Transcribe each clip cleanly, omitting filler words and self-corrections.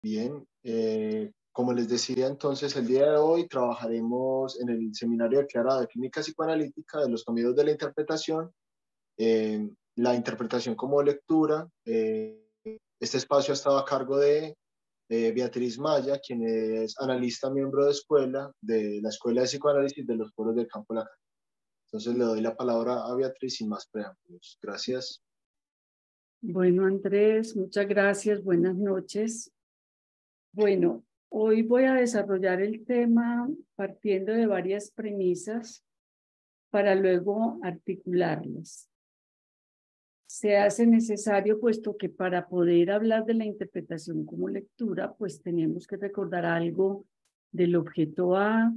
Bien, como les decía entonces, el día de hoy trabajaremos en el seminario declarado de clínica psicoanalítica de los comienzos de la interpretación, la interpretación como lectura. Este espacio ha estado a cargo de Beatriz Maya, quien es analista miembro de la Escuela de Psicoanálisis de los Pueblos del Campo de la Calle. Entonces le doy la palabra a Beatriz sin más preámbulos. Gracias. Bueno, Andrés, muchas gracias. Buenas noches. Bueno, hoy voy a desarrollar el tema partiendo de varias premisas para luego articularlas. Se hace necesario, puesto que para poder hablar de la interpretación como lectura, pues tenemos que recordar algo del objeto A,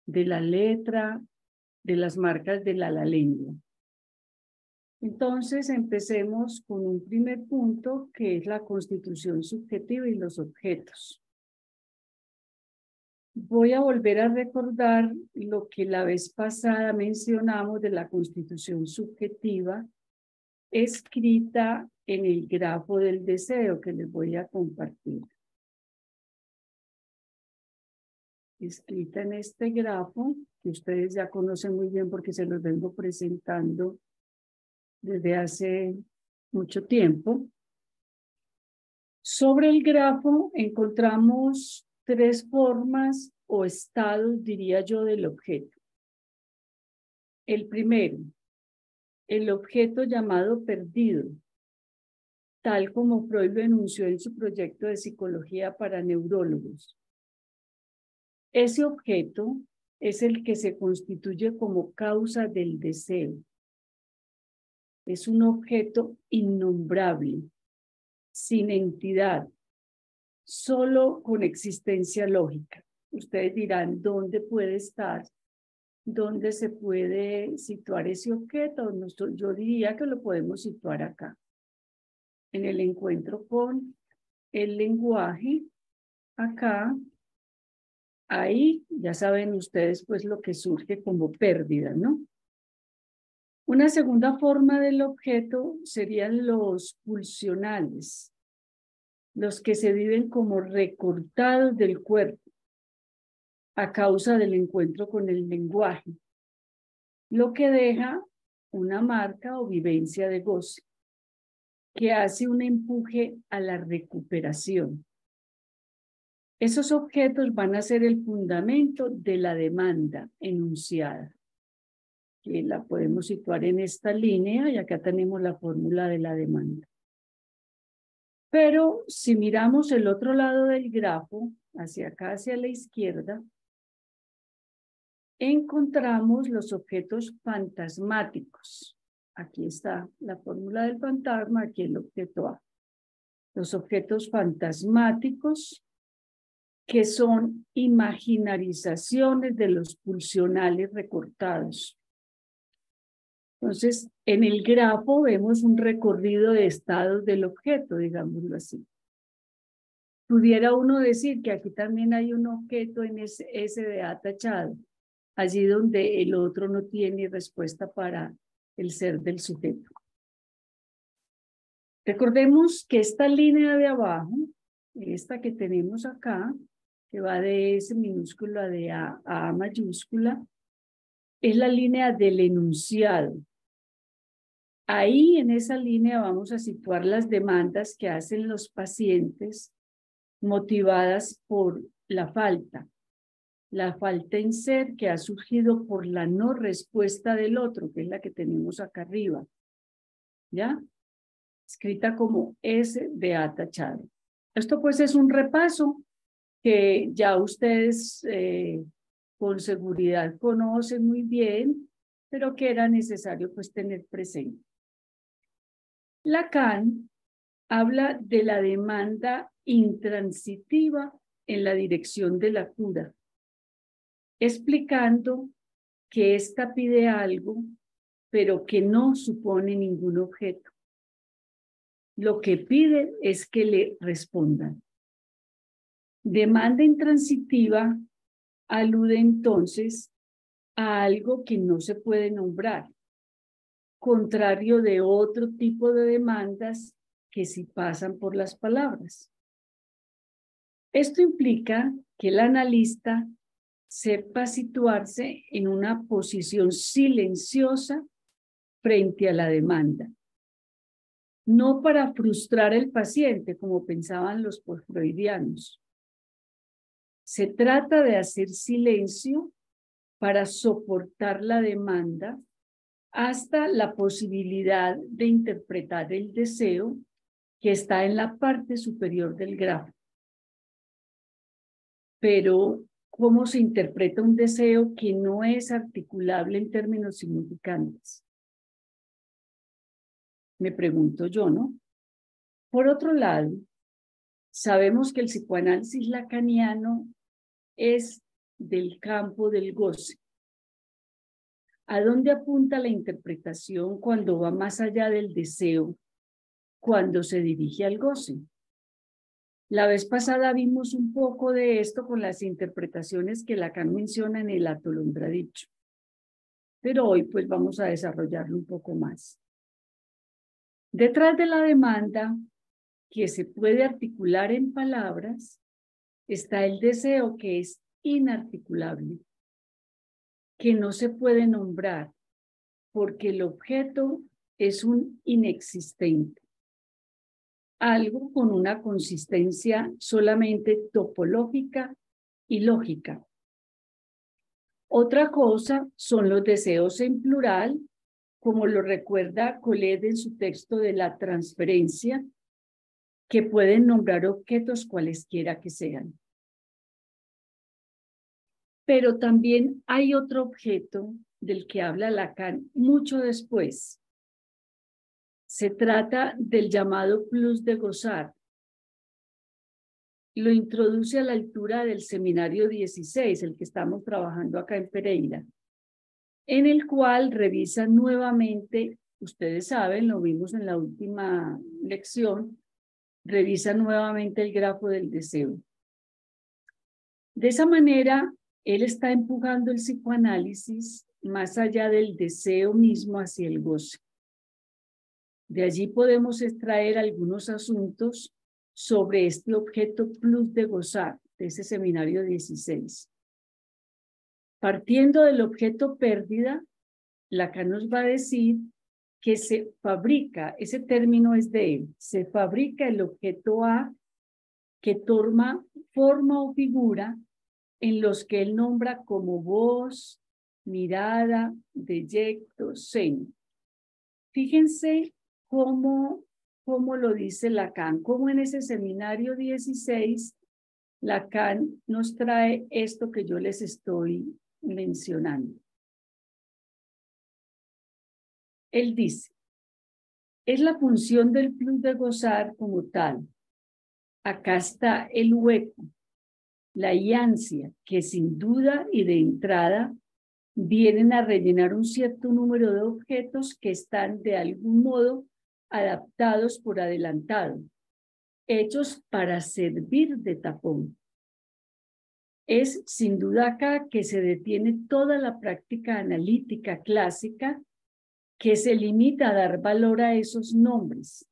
de la letra, de las marcas de la lengua. Entonces, empecemos con un primer punto, que es la constitución subjetiva y los objetos. Voy a volver a recordar lo que la vez pasada mencionamos de la constitución subjetiva, escrita en el grafo del deseo que les voy a compartir. Escrita en este grafo, que ustedes ya conocen muy bien porque se los vengo presentando desde hace mucho tiempo. Sobre el grafo encontramos tres formas o estados, diría yo, del objeto. El primero, el objeto llamado perdido, tal como Freud lo enunció en su proyecto de psicología para neurólogos. Ese objeto es el que se constituye como causa del deseo. Es un objeto innombrable, sin entidad, solo con existencia lógica. Ustedes dirán, ¿dónde puede estar? ¿Dónde se puede situar ese objeto? Yo diría que lo podemos situar acá, en el encuentro con el lenguaje, acá, ahí, ya saben ustedes pues lo que surge como pérdida, ¿no? Una segunda forma del objeto serían los pulsionales, los que se viven como recortados del cuerpo a causa del encuentro con el lenguaje, lo que deja una marca o vivencia de goce, que hace un empuje a la recuperación. Esos objetos van a ser el fundamento de la demanda enunciada, que la podemos situar en esta línea, y acá tenemos la fórmula de la demanda. Pero si miramos el otro lado del grafo, hacia acá, hacia la izquierda, encontramos los objetos fantasmáticos. Aquí está la fórmula del fantasma, aquí el objeto A. Los objetos fantasmáticos, que son imaginarizaciones de los pulsionales recortados. Entonces, en el grafo vemos un recorrido de estados del objeto, digámoslo así. Pudiera uno decir que aquí también hay un objeto en ese SDA tachado, allí donde el otro no tiene respuesta para el ser del sujeto. Recordemos que esta línea de abajo, esta que tenemos acá, que va de S minúscula de A mayúscula, es la línea del enunciado. Ahí en esa línea vamos a situar las demandas que hacen los pacientes motivadas por la falta en ser que ha surgido por la no respuesta del otro, que es la que tenemos acá arriba, ¿ya? Escrita como S de A tachado. Esto pues es un repaso que ya ustedes con seguridad conocen muy bien, pero que era necesario pues tener presente. Lacan habla de la demanda intransitiva en la dirección de la cura, explicando que ésta pide algo, pero que no supone ningún objeto. Lo que pide es que le respondan. Demanda intransitiva alude entonces a algo que no se puede nombrar, contrario de otro tipo de demandas que sí pasan por las palabras. Esto implica que el analista sepa situarse en una posición silenciosa frente a la demanda, no para frustrar al paciente, como pensaban los postfreudianos. Se trata de hacer silencio para soportar la demanda hasta la posibilidad de interpretar el deseo que está en la parte superior del grafo. Pero, ¿cómo se interpreta un deseo que no es articulable en términos significantes? Me pregunto yo, ¿no? Por otro lado, sabemos que el psicoanálisis lacaniano es del campo del goce. ¿A dónde apunta la interpretación cuando va más allá del deseo, cuando se dirige al goce? La vez pasada vimos un poco de esto con las interpretaciones que Lacan menciona en el atolondradicho. Pero hoy pues vamos a desarrollarlo un poco más. Detrás de la demanda, que se puede articular en palabras, está el deseo que es inarticulable, que no se puede nombrar, porque el objeto es un inexistente. Algo con una consistencia solamente topológica y lógica. Otra cosa son los deseos en plural, como lo recuerda Colette en su texto de la transferencia, que pueden nombrar objetos cualesquiera que sean. Pero también hay otro objeto del que habla Lacan mucho después. Se trata del llamado plus de gozar. Lo introduce a la altura del seminario 16, el que estamos trabajando acá en Pereira, en el cual revisa nuevamente, ustedes saben, lo vimos en la última lección, revisa nuevamente el grafo del deseo. De esa manera, él está empujando el psicoanálisis más allá del deseo mismo hacia el goce. De allí podemos extraer algunos asuntos sobre este objeto plus de gozar, de ese seminario 16. Partiendo del objeto pérdida, Lacan nos va a decir que se fabrica, ese término es de él, se fabrica el objeto A que toma forma o figura en los que él nombra como voz, mirada, deyecto, seño. Fíjense cómo lo dice Lacan, cómo en ese seminario 16 Lacan nos trae esto que yo les estoy mencionando. Él dice, es la función del plus de gozar como tal. Acá está el hueco, la ansia, que sin duda y de entrada vienen a rellenar un cierto número de objetos que están de algún modo adaptados por adelantado, hechos para servir de tapón. Es sin duda acá que se detiene toda la práctica analítica clásica que se limita a dar valor a esos nombres,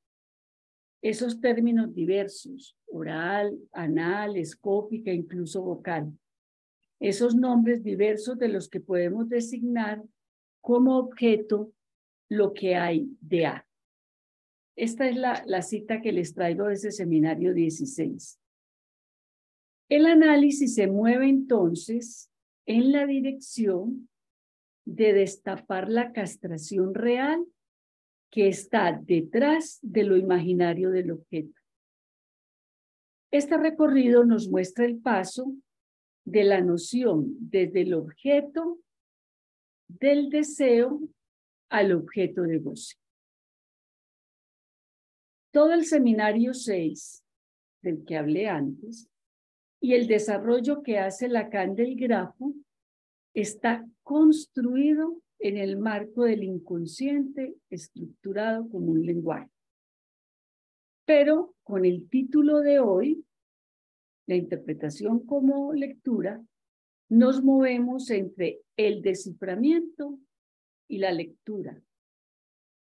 esos términos diversos, oral, anal, escópica, incluso vocal. Esos nombres diversos de los que podemos designar como objeto lo que hay de A. Esta es la cita que les traigo de ese seminario 16. El análisis se mueve entonces en la dirección de destapar la castración real que está detrás de lo imaginario del objeto. Este recorrido nos muestra el paso de la noción desde el objeto del deseo al objeto de goce. Todo el seminario 6, del que hablé antes, y el desarrollo que hace Lacan del grafo, está construido en el marco del inconsciente estructurado como un lenguaje. Pero con el título de hoy, la interpretación como lectura, nos movemos entre el desciframiento y la lectura,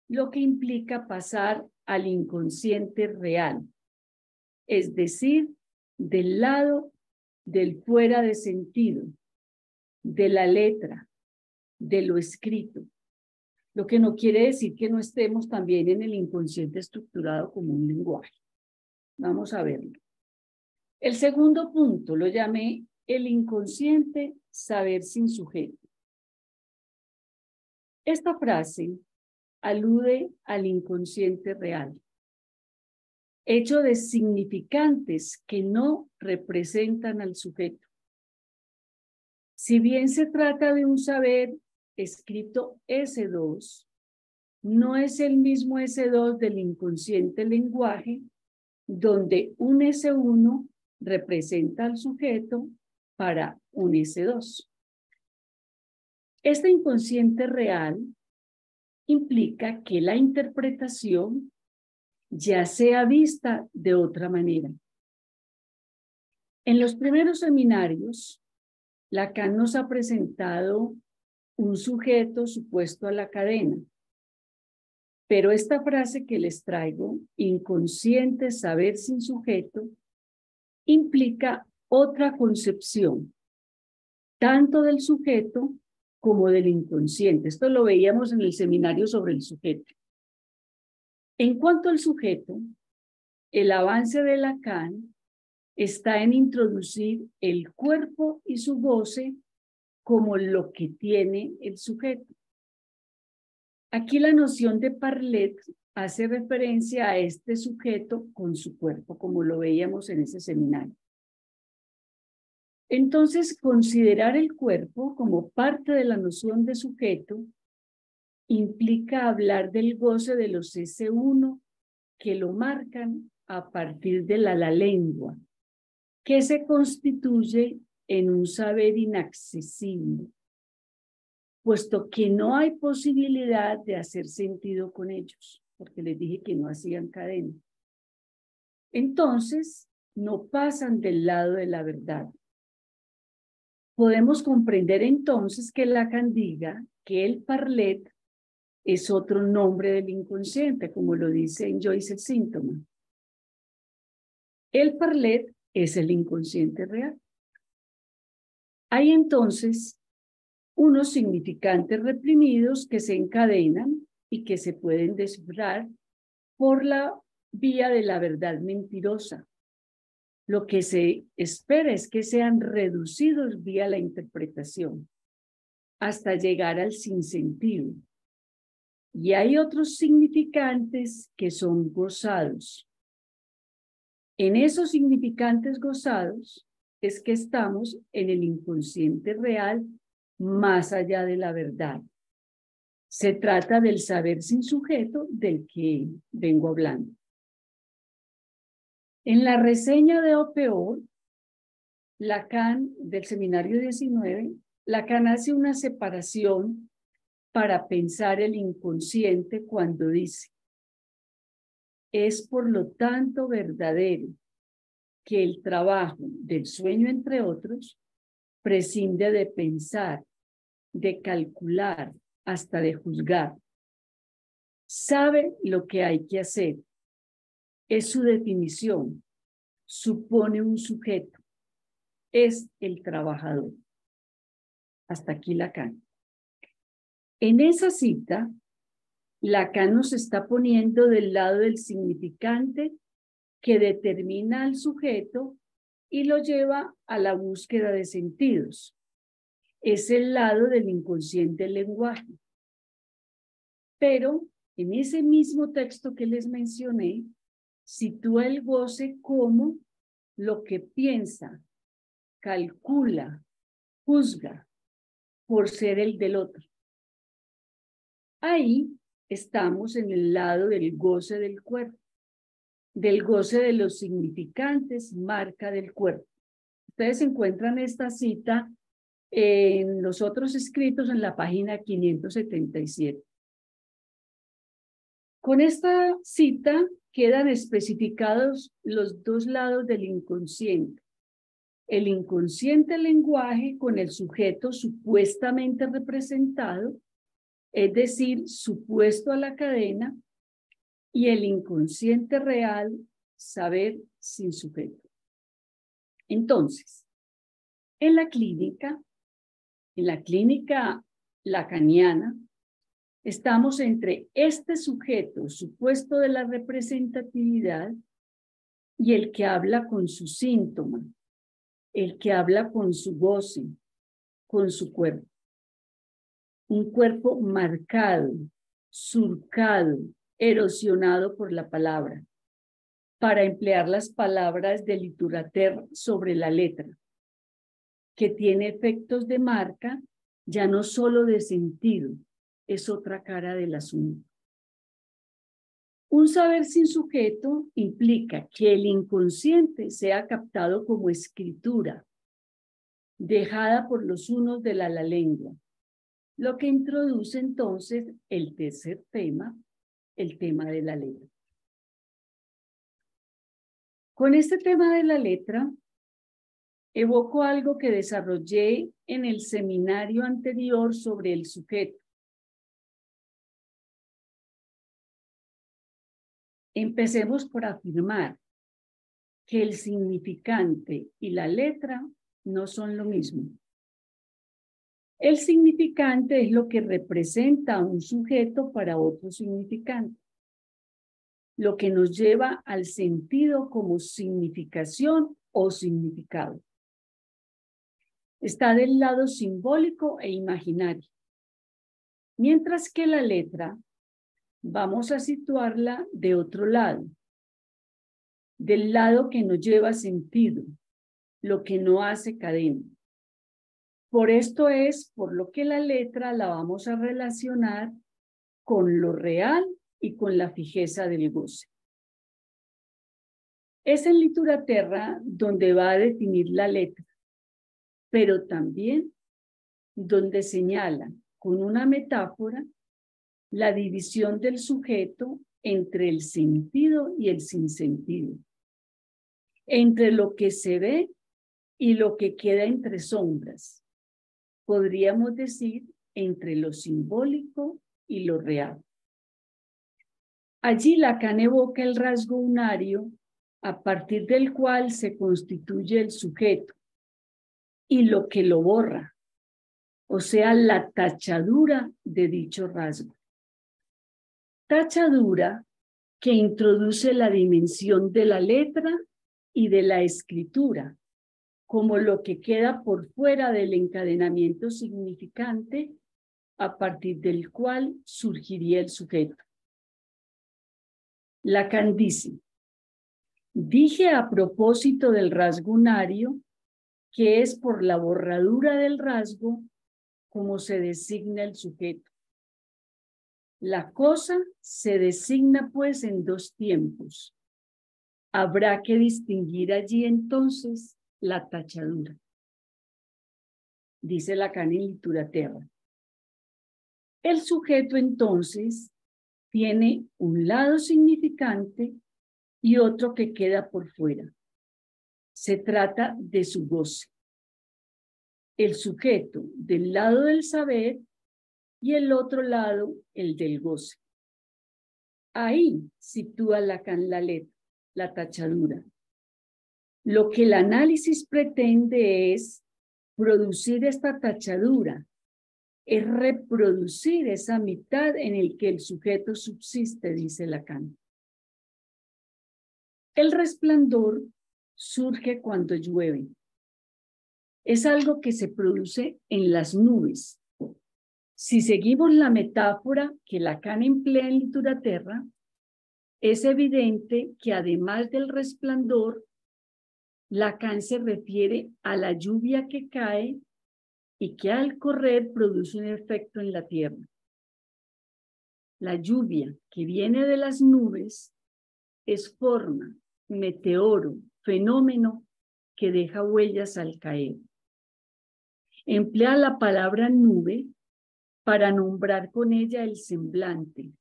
lo que implica pasar al inconsciente real, es decir, del lado del fuera de sentido, de la letra, de lo escrito. Lo que no quiere decir que no estemos también en el inconsciente estructurado como un lenguaje. Vamos a verlo. El segundo punto lo llamé el inconsciente saber sin sujeto. Esta frase alude al inconsciente real, hecho de significantes que no representan al sujeto. Si bien se trata de un saber escrito S2, no es el mismo S2 del inconsciente lenguaje, donde un S1 representa al sujeto para un S2. Este inconsciente real implica que la interpretación ya sea vista de otra manera. En los primeros seminarios, Lacan nos ha presentado un sujeto supuesto a la cadena, pero esta frase que les traigo, inconsciente saber sin sujeto, implica otra concepción, tanto del sujeto como del inconsciente. Esto lo veíamos en el seminario sobre el sujeto. En cuanto al sujeto, el avance de Lacan está en introducir el cuerpo y su goce como lo que tiene el sujeto. Aquí la noción de parlet hace referencia a este sujeto con su cuerpo, como lo veíamos en ese seminario. Entonces, considerar el cuerpo como parte de la noción de sujeto implica hablar del goce de los S1 que lo marcan a partir de la lengua, que se constituye en un saber inaccesible, puesto que no hay posibilidad de hacer sentido con ellos, porque les dije que no hacían cadena. Entonces, no pasan del lado de la verdad. Podemos comprender entonces que Lacan diga que el parlet es otro nombre del inconsciente, como lo dice en Joyce el síntoma. El parlet es el inconsciente real. Hay entonces unos significantes reprimidos que se encadenan y que se pueden descifrar por la vía de la verdad mentirosa. Lo que se espera es que sean reducidos vía la interpretación hasta llegar al sinsentido. Y hay otros significantes que son gozados. En esos significantes gozados es que estamos en el inconsciente real más allá de la verdad. Se trata del saber sin sujeto del que vengo hablando. En la reseña de O.P.O., Lacan, del seminario 19, Lacan hace una separación para pensar el inconsciente cuando dice: es por lo tanto verdadero que el trabajo del sueño, entre otros, prescinde de pensar, de calcular, hasta de juzgar. Sabe lo que hay que hacer. Es su definición. Supone un sujeto. Es el trabajador. Hasta aquí Lacan. En esa cita, Lacan nos está poniendo del lado del significante que determina al sujeto y lo lleva a la búsqueda de sentidos. Es el lado del inconsciente del lenguaje. Pero en ese mismo texto que les mencioné, sitúa el goce como lo que piensa, calcula, juzga por ser el del otro. Ahí estamos en el lado del goce del cuerpo, del goce de los significantes, marca del cuerpo. Ustedes encuentran esta cita en los otros escritos en la página 577. Con esta cita quedan especificados los dos lados del inconsciente. El inconsciente lenguaje con el sujeto supuestamente representado, es decir, supuesto a la cadena, y el inconsciente real, saber sin sujeto. Entonces, en la clínica lacaniana, estamos entre este sujeto supuesto de la representatividad y el que habla con su síntoma, el que habla con su goce, con su cuerpo. Un cuerpo marcado, surcado, erosionado por la palabra, para emplear las palabras de Liturater sobre la letra, que tiene efectos de marca, ya no solo de sentido, es otra cara del asunto. Un saber sin sujeto implica que el inconsciente sea captado como escritura, dejada por los unos de la lengua, lo que introduce entonces el tercer tema, el tema de la letra. Con este tema de la letra, evoco algo que desarrollé en el seminario anterior sobre el sujeto. Empecemos por afirmar que el significante y la letra no son lo mismo. El significante es lo que representa a un sujeto para otro significante, lo que nos lleva al sentido como significación o significado. Está del lado simbólico e imaginario, mientras que la letra vamos a situarla de otro lado, del lado que nos lleva sentido, lo que no hace cadena. Por esto es por lo que la letra la vamos a relacionar con lo real y con la fijeza del goce. Es en Lituraterra donde va a definir la letra, pero también donde señala con una metáfora la división del sujeto entre el sentido y el sinsentido, entre lo que se ve y lo que queda entre sombras. Podríamos decir entre lo simbólico y lo real. Allí Lacan evoca el rasgo unario a partir del cual se constituye el sujeto y lo que lo borra, o sea, la tachadura de dicho rasgo. Tachadura que introduce la dimensión de la letra y de la escritura, como lo que queda por fuera del encadenamiento significante a partir del cual surgiría el sujeto. Lacan dice: dije a propósito del rasgo unario que es por la borradura del rasgo como se designa el sujeto. La cosa se designa pues en dos tiempos. Habrá que distinguir allí entonces la tachadura. Dice Lacan en Lituraterra. El sujeto entonces tiene un lado significante y otro que queda por fuera. Se trata de su goce. El sujeto del lado del saber y el otro lado el del goce. Ahí sitúa Lacan la letra, la tachadura. Lo que el análisis pretende es producir esta tachadura, es reproducir esa mitad en el que el sujeto subsiste, dice Lacan. El resplandor surge cuando llueve. Es algo que se produce en las nubes. Si seguimos la metáfora que Lacan emplea en Lituraterra, es evidente que además del resplandor, Lacan se refiere a la lluvia que cae y que al correr produce un efecto en la tierra. La lluvia que viene de las nubes es forma, meteoro, fenómeno que deja huellas al caer. Emplea la palabra nube para nombrar con ella el semblante,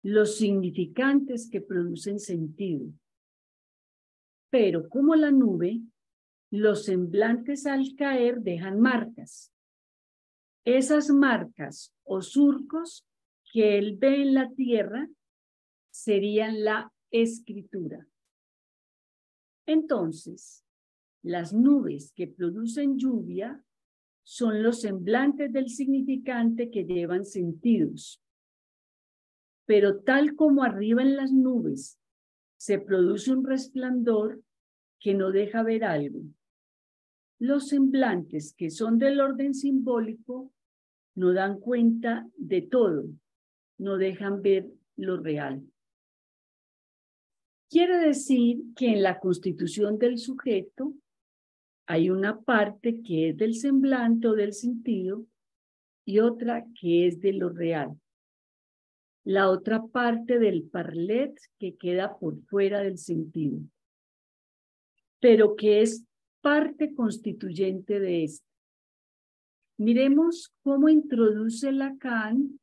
los significantes que producen sentido. Pero como la nube, los semblantes al caer dejan marcas. Esas marcas o surcos que él ve en la tierra serían la escritura. Entonces, Las nubes que producen lluvia son los semblantes del significante que llevan sentidos. Pero tal como arriba en las nubes se produce un resplandor que no deja ver algo, los semblantes que son del orden simbólico no dan cuenta de todo, no dejan ver lo real. Quiere decir que en la constitución del sujeto hay una parte que es del semblante o del sentido y otra que es de lo real. La otra parte del parlet que queda por fuera del sentido, pero que es parte constituyente de esto. Miremos cómo introduce Lacan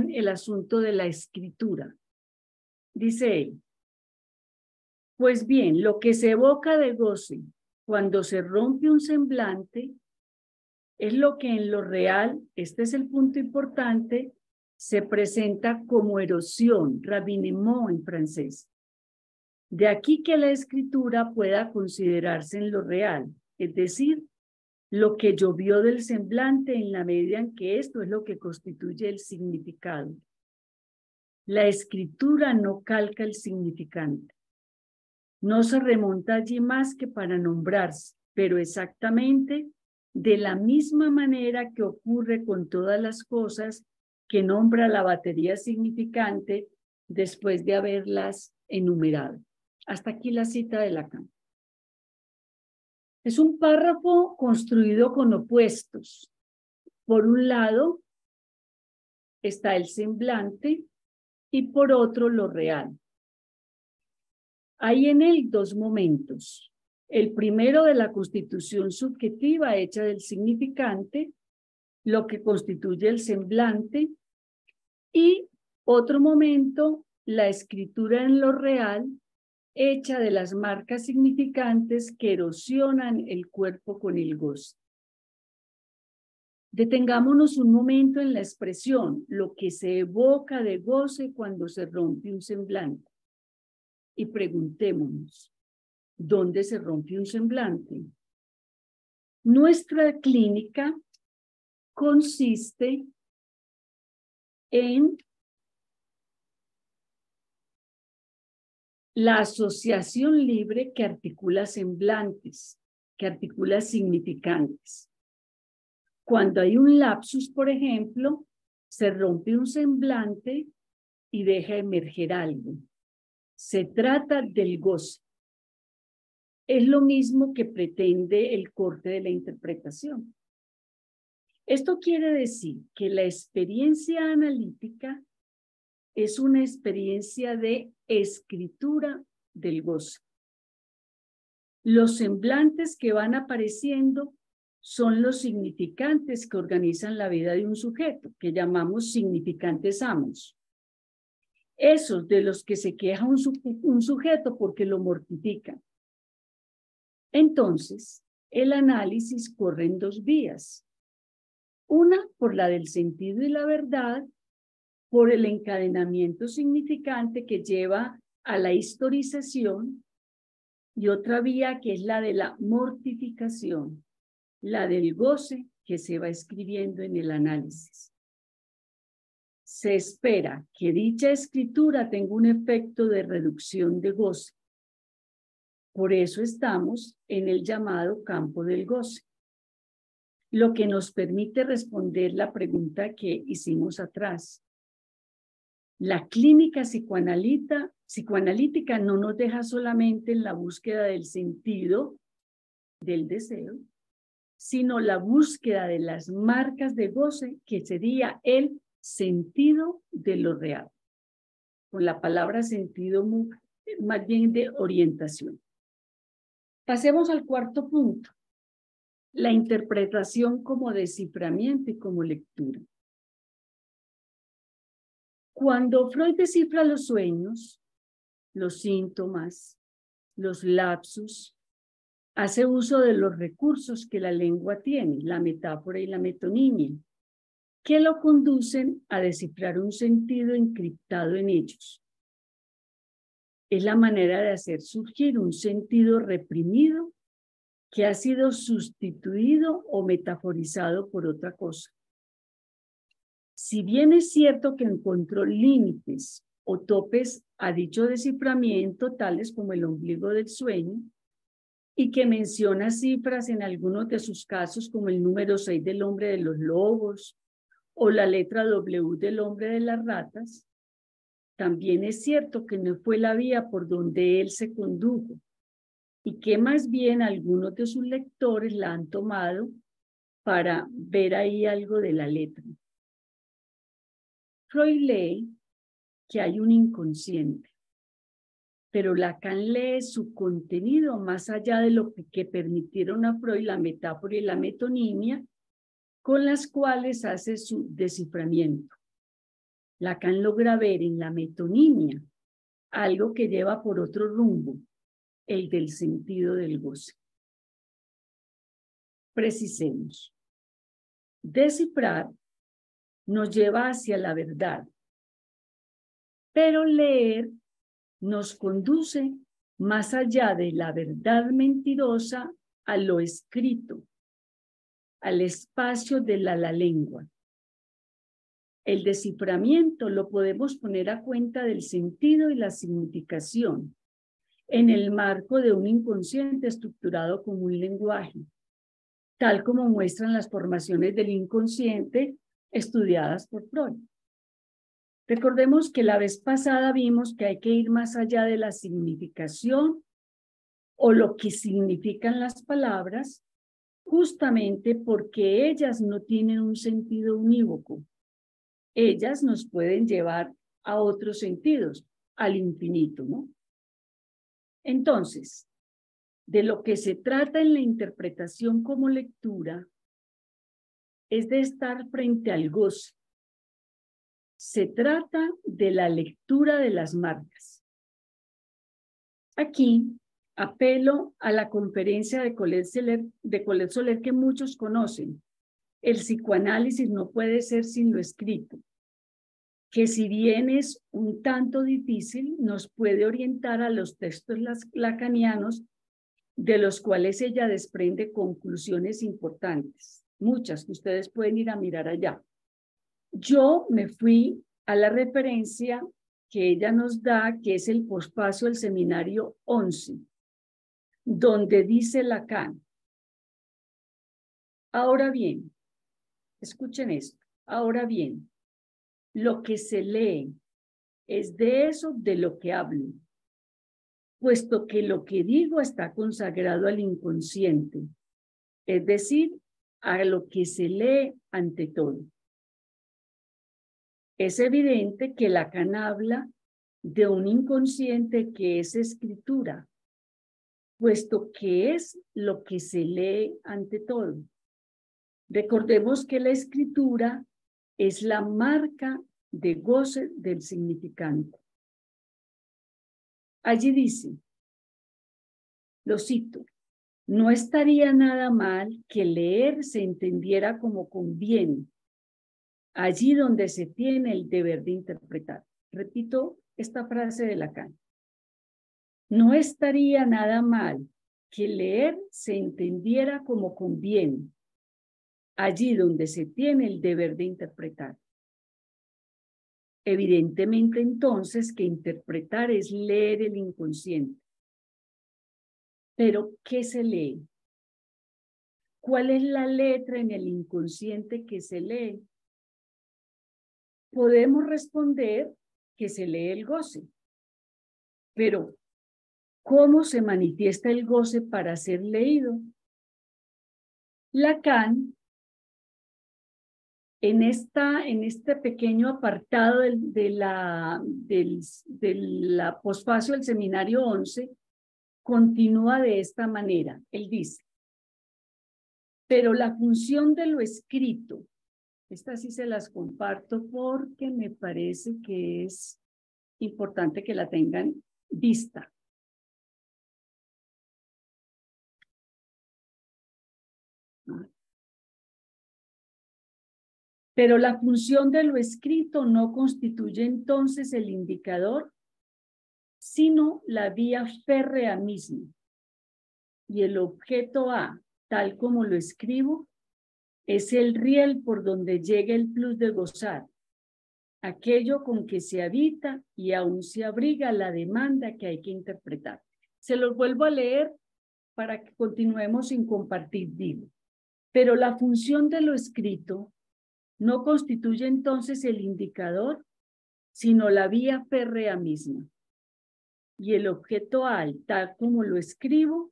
el asunto de la escritura. Dice él, pues bien, lo que se evoca de goce cuando se rompe un semblante es lo que en lo real, este es el punto importante, se presenta como erosión, rabinement en francés. De aquí que la escritura pueda considerarse en lo real, es decir, lo que llovió del semblante en la medida en que esto es lo que constituye el significado. La escritura no calca el significante. No se remonta allí más que para nombrarse, pero exactamente de la misma manera que ocurre con todas las cosas que nombra la batería significante después de haberlas enumerado. Hasta aquí la cita de Lacan. Es un párrafo construido con opuestos. Por un lado está el semblante y por otro lo real. Hay en él dos momentos. El primero de la constitución subjetiva hecha del significante, lo que constituye el semblante, y otro momento, la escritura en lo real, hecha de las marcas significantes que erosionan el cuerpo con el goce. Detengámonos un momento en la expresión, lo que se evoca de goce cuando se rompe un semblante. Y preguntémonos, ¿dónde se rompe un semblante? Nuestra clínica consiste en la asociación libre que articula semblantes, que articula significantes. Cuando hay un lapsus, por ejemplo, se rompe un semblante y deja emerger algo. Se trata del goce. Es lo mismo que pretende el corte de la interpretación. Esto quiere decir que la experiencia analítica es una experiencia de escritura del goce. Los semblantes que van apareciendo son los significantes que organizan la vida de un sujeto, que llamamos significantes amos. Esos de los que se queja un sujeto porque lo mortifican. Entonces, el análisis corre en dos vías. Una por la del sentido y la verdad, por el encadenamiento significante que lleva a la historización, y otra vía que es la de la mortificación, la del goce que se va escribiendo en el análisis. Se espera que dicha escritura tenga un efecto de reducción de goce. Por eso estamos en el llamado campo del goce, lo que nos permite responder la pregunta que hicimos atrás. La clínica psicoanalítica no nos deja solamente en la búsqueda del sentido del deseo, sino la búsqueda de las marcas de goce, que sería el sentido de lo real. Con la palabra sentido más bien de orientación. Pasemos al cuarto punto, la interpretación como desciframiento y como lectura. Cuando Freud descifra los sueños, los síntomas, los lapsus, hace uso de los recursos que la lengua tiene, la metáfora y la metonimia, que lo conducen a descifrar un sentido encriptado en ellos. Es la manera de hacer surgir un sentido reprimido que ha sido sustituido o metaforizado por otra cosa. Si bien es cierto que encontró límites o topes a dicho desciframiento, tales como el ombligo del sueño, y que menciona cifras en algunos de sus casos como el número 6 del hombre de los lobos o la letra W del hombre de las ratas, también es cierto que no fue la vía por donde él se condujo y que más bien algunos de sus lectores la han tomado para ver ahí algo de la letra. Freud lee que hay un inconsciente, pero Lacan lee su contenido más allá de lo que permitieron a Freud la metáfora y la metonimia, con las cuales hace su desciframiento. Lacan logra ver en la metonimia algo que lleva por otro rumbo, el del sentido del goce. Precisemos. Descifrar nos lleva hacia la verdad, pero leer nos conduce más allá de la verdad mentirosa a lo escrito, al espacio de la lengua. El desciframiento lo podemos poner a cuenta del sentido y la significación en el marco de un inconsciente estructurado como un lenguaje, tal como muestran las formaciones del inconsciente estudiadas por Freud. Recordemos que la vez pasada vimos que hay que ir más allá de la significación o lo que significan las palabras, justamente porque ellas no tienen un sentido unívoco. Ellas nos pueden llevar a otros sentidos, al infinito, ¿no? Entonces, de lo que se trata en la interpretación como lectura es de estar frente al goce. Se trata de la lectura de las marcas. Aquí apelo a la conferencia de Colette Soler que muchos conocen. El psicoanálisis no puede ser sin lo escrito, que si bien es un tanto difícil, nos puede orientar a los textos lacanianos, de los cuales ella desprende conclusiones importantes, muchas que ustedes pueden ir a mirar allá. Yo me fui a la referencia que ella nos da, que es el pospaso del seminario 11, donde dice Lacan. Ahora bien, escuchen esto, ahora bien, lo que se lee es de eso de lo que hablo, puesto que lo que digo está consagrado al inconsciente, es decir, a lo que se lee ante todo. Es evidente que Lacan habla de un inconsciente que es escritura, puesto que es lo que se lee ante todo. Recordemos que la escritura es la marca de goce del significante. Allí dice, lo cito, no estaría nada mal que leer se entendiera como conviene, allí donde se tiene el deber de interpretar. Repito esta frase de Lacan. No estaría nada mal que leer se entendiera como conviene, allí donde se tiene el deber de interpretar. Evidentemente, entonces, que interpretar es leer el inconsciente. Pero, ¿qué se lee? ¿Cuál es la letra en el inconsciente que se lee? Podemos responder que se lee el goce. Pero, ¿cómo se manifiesta el goce para ser leído? Lacan, en este pequeño apartado de la posfacio del seminario 11, continúa de esta manera. Él dice, pero la función de lo escrito, esta sí se las comparto porque me parece que es importante que la tengan vista. Pero la función de lo escrito no constituye entonces el indicador, sino la vía férrea misma. Y el objeto A, tal como lo escribo, es el riel por donde llega el plus de gozar, aquello con que se habita y aún se abriga la demanda que hay que interpretar. Se los vuelvo a leer para que continuemos sin compartir, digo. Pero la función de lo escrito no constituye entonces el indicador, sino la vía férrea misma. Y el objeto A, tal como lo escribo,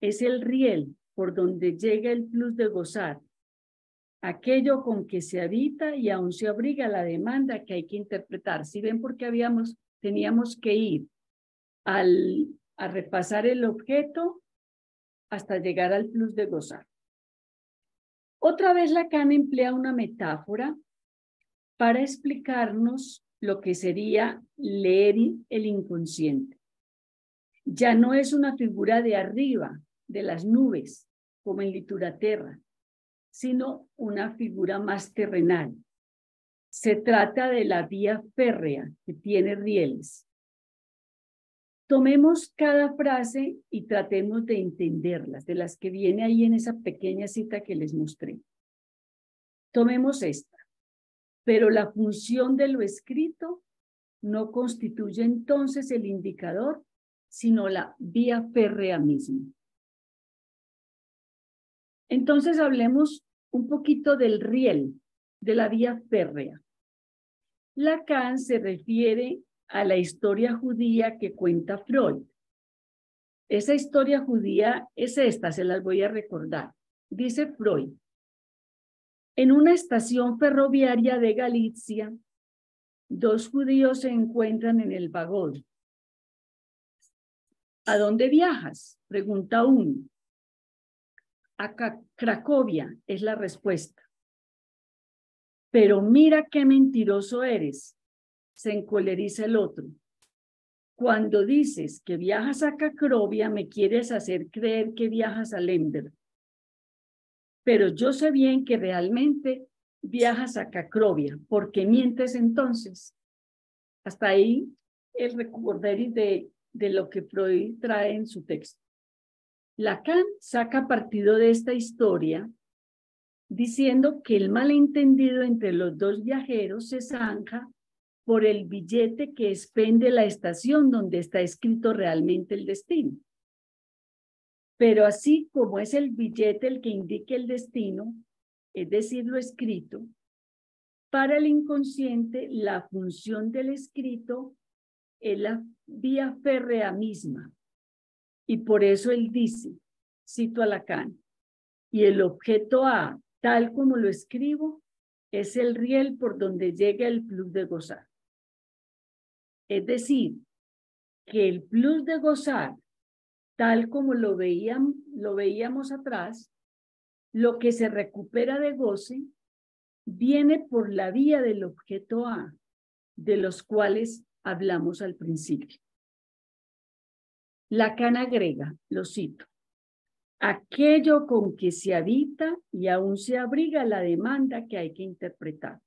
es el riel por donde llega el plus de gozar, aquello con que se habita y aún se abriga la demanda que hay que interpretar. ¿Sí ven por qué teníamos que ir a repasar el objeto hasta llegar al plus de gozar? Otra vez Lacan emplea una metáfora para explicarnos lo que sería leer el inconsciente. Ya no es una figura de arriba, de las nubes, como en Literaterra, sino una figura más terrenal. Se trata de la vía férrea que tiene rieles. Tomemos cada frase y tratemos de entenderlas, de las que viene ahí en esa pequeña cita que les mostré. Tomemos esta. Pero la función de lo escrito no constituye entonces el indicador, sino la vía férrea misma. Entonces hablemos un poquito del riel, de la vía férrea. Lacan se refiere a la historia judía que cuenta Freud. Esa historia judía es esta, se las voy a recordar. Dice Freud: en una estación ferroviaria de Galicia, dos judíos se encuentran en el vagón. ¿A dónde viajas?, pregunta uno. A Cracovia, es la respuesta. Pero mira qué mentiroso eres, se encoleriza el otro. Cuando dices que viajas a Cracovia, me quieres hacer creer que viajas a Lemberg. Pero yo sé bien que realmente viajas a Cracovia, porque mientes entonces. Hasta ahí el recorderis de lo que Freud trae en su texto. Lacan saca partido de esta historia diciendo que el malentendido entre los dos viajeros se zanja por el billete que expende la estación donde está escrito realmente el destino. Pero así como es el billete el que indica el destino, es decir, lo escrito, para el inconsciente la función del escrito es la vía férrea misma. Y por eso él dice, cito a Lacan, y el objeto A, tal como lo escribo, es el riel por donde llega el plus de gozar. Es decir, que el plus de gozar, tal como lo veíamos atrás, lo que se recupera de goce, viene por la vía del objeto A, de los cuales hablamos al principio. Lacan agrega, lo cito: aquello con que se habita y aún se abriga la demanda que hay que interpretar.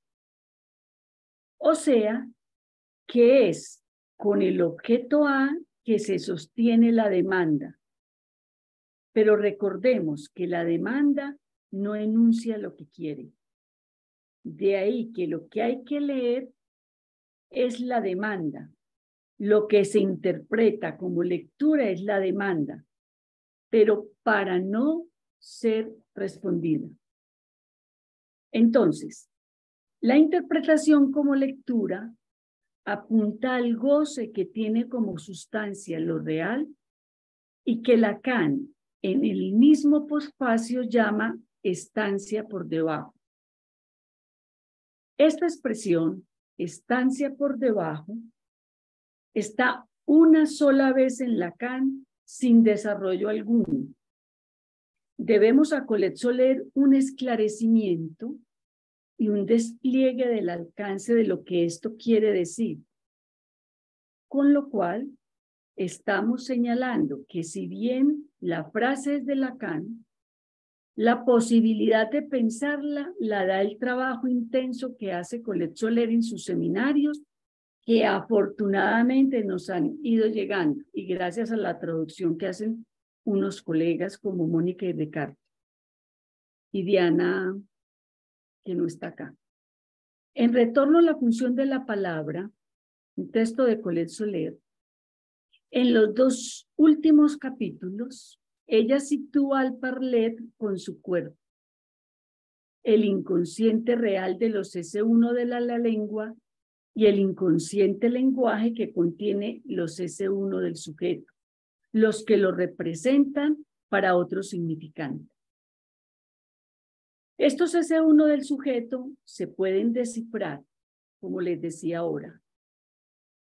O sea, que es con el objeto A que se sostiene la demanda. Pero recordemos que la demanda no enuncia lo que quiere. De ahí que lo que hay que leer es la demanda. Lo que se interpreta como lectura es la demanda, pero para no ser respondida. Entonces, la interpretación como lectura apunta al goce que tiene como sustancia lo real y que Lacan en el mismo posfacio llama estancia por debajo. Esta expresión, estancia por debajo, está una sola vez en Lacan sin desarrollo alguno. Debemos a Colette Soler un esclarecimiento y un despliegue del alcance de lo que esto quiere decir. Con lo cual, estamos señalando que si bien la frase es de Lacan, La posibilidad de pensarla la da el trabajo intenso que hace Colette Soler en sus seminarios, que afortunadamente nos han ido llegando, y gracias a la traducción que hacen unos colegas como Mónica y Ricardo, y Diana, que no está acá. En retorno a la función de la palabra, un texto de Colette Soler, en los dos últimos capítulos, ella sitúa al parlet con su cuerpo, el inconsciente real de los S1 de la lengua y el inconsciente lenguaje que contiene los S1 del sujeto, los que lo representan para otro significante. Estos S1 del sujeto se pueden descifrar, como les decía ahora,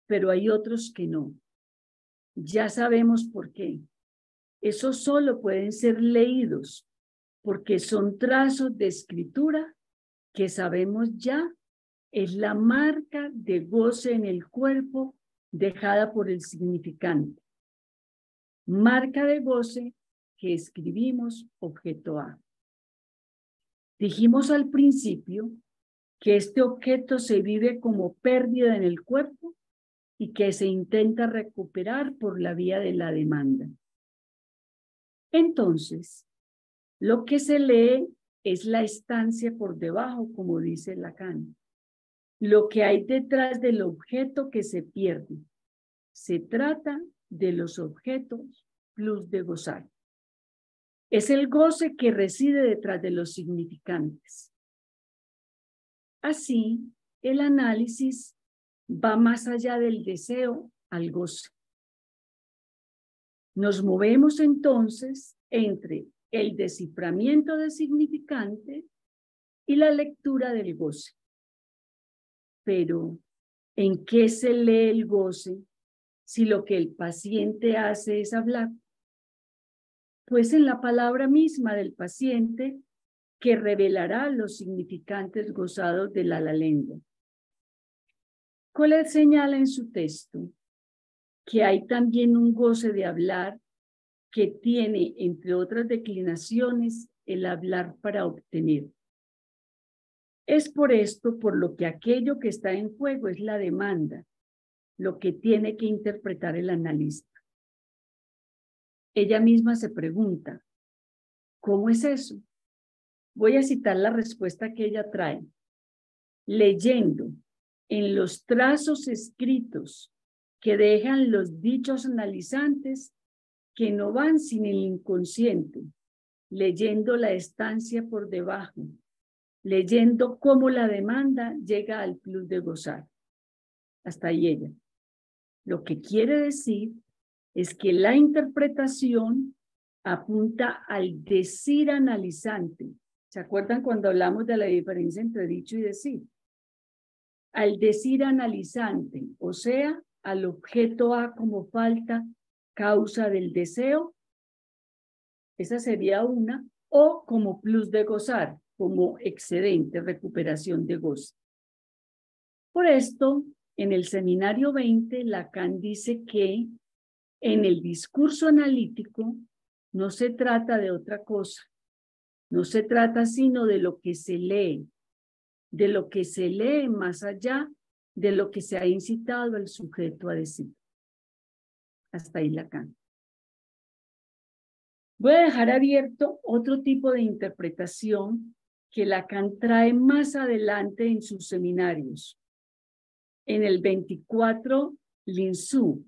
pero hay otros que no. Ya sabemos por qué. Esos solo pueden ser leídos porque son trazos de escritura que sabemos ya es la marca de goce en el cuerpo dejada por el significante. Marca de goce que escribimos objeto A. Dijimos al principio que este objeto se vive como pérdida en el cuerpo y que se intenta recuperar por la vía de la demanda. Entonces, lo que se lee es la estancia por debajo, como dice Lacan. Lo que hay detrás del objeto que se pierde. Se trata de los objetos plus de gozar. Es el goce que reside detrás de los significantes. Así, el análisis va más allá del deseo al goce. Nos movemos entonces entre el desciframiento de significante y la lectura del goce. Pero, ¿en qué se lee el goce si lo que el paciente hace es hablar? Pues en la palabra misma del paciente que revelará los significantes gozados de la lengua. Colette señala en su texto que hay también un goce de hablar que tiene, entre otras declinaciones, el hablar para obtener. Es por esto por lo que aquello que está en juego es la demanda, lo que tiene que interpretar el analista. Ella misma se pregunta, ¿cómo es eso? Voy a citar la respuesta que ella trae. Leyendo en los trazos escritos que dejan los dichos analizantes que no van sin el inconsciente, leyendo la estancia por debajo, leyendo cómo la demanda llega al plus de gozar. Hasta ahí ella. Lo que quiere decir es que la interpretación apunta al decir analizante. ¿Se acuerdan cuando hablamos de la diferencia entre dicho y decir? Al decir analizante, o sea, al objeto A como falta, causa del deseo, esa sería una, o como plus de gozar, como excedente, recuperación de goce. Por esto, en el seminario 20, Lacan dice que en el discurso analítico no se trata de otra cosa, no se trata sino de lo que se lee, de lo que se lee más allá de lo que se ha incitado al sujeto a decir. Hasta ahí Lacan. Voy a dejar abierto otro tipo de interpretación que Lacan trae más adelante en sus seminarios. En el 24, Linsú,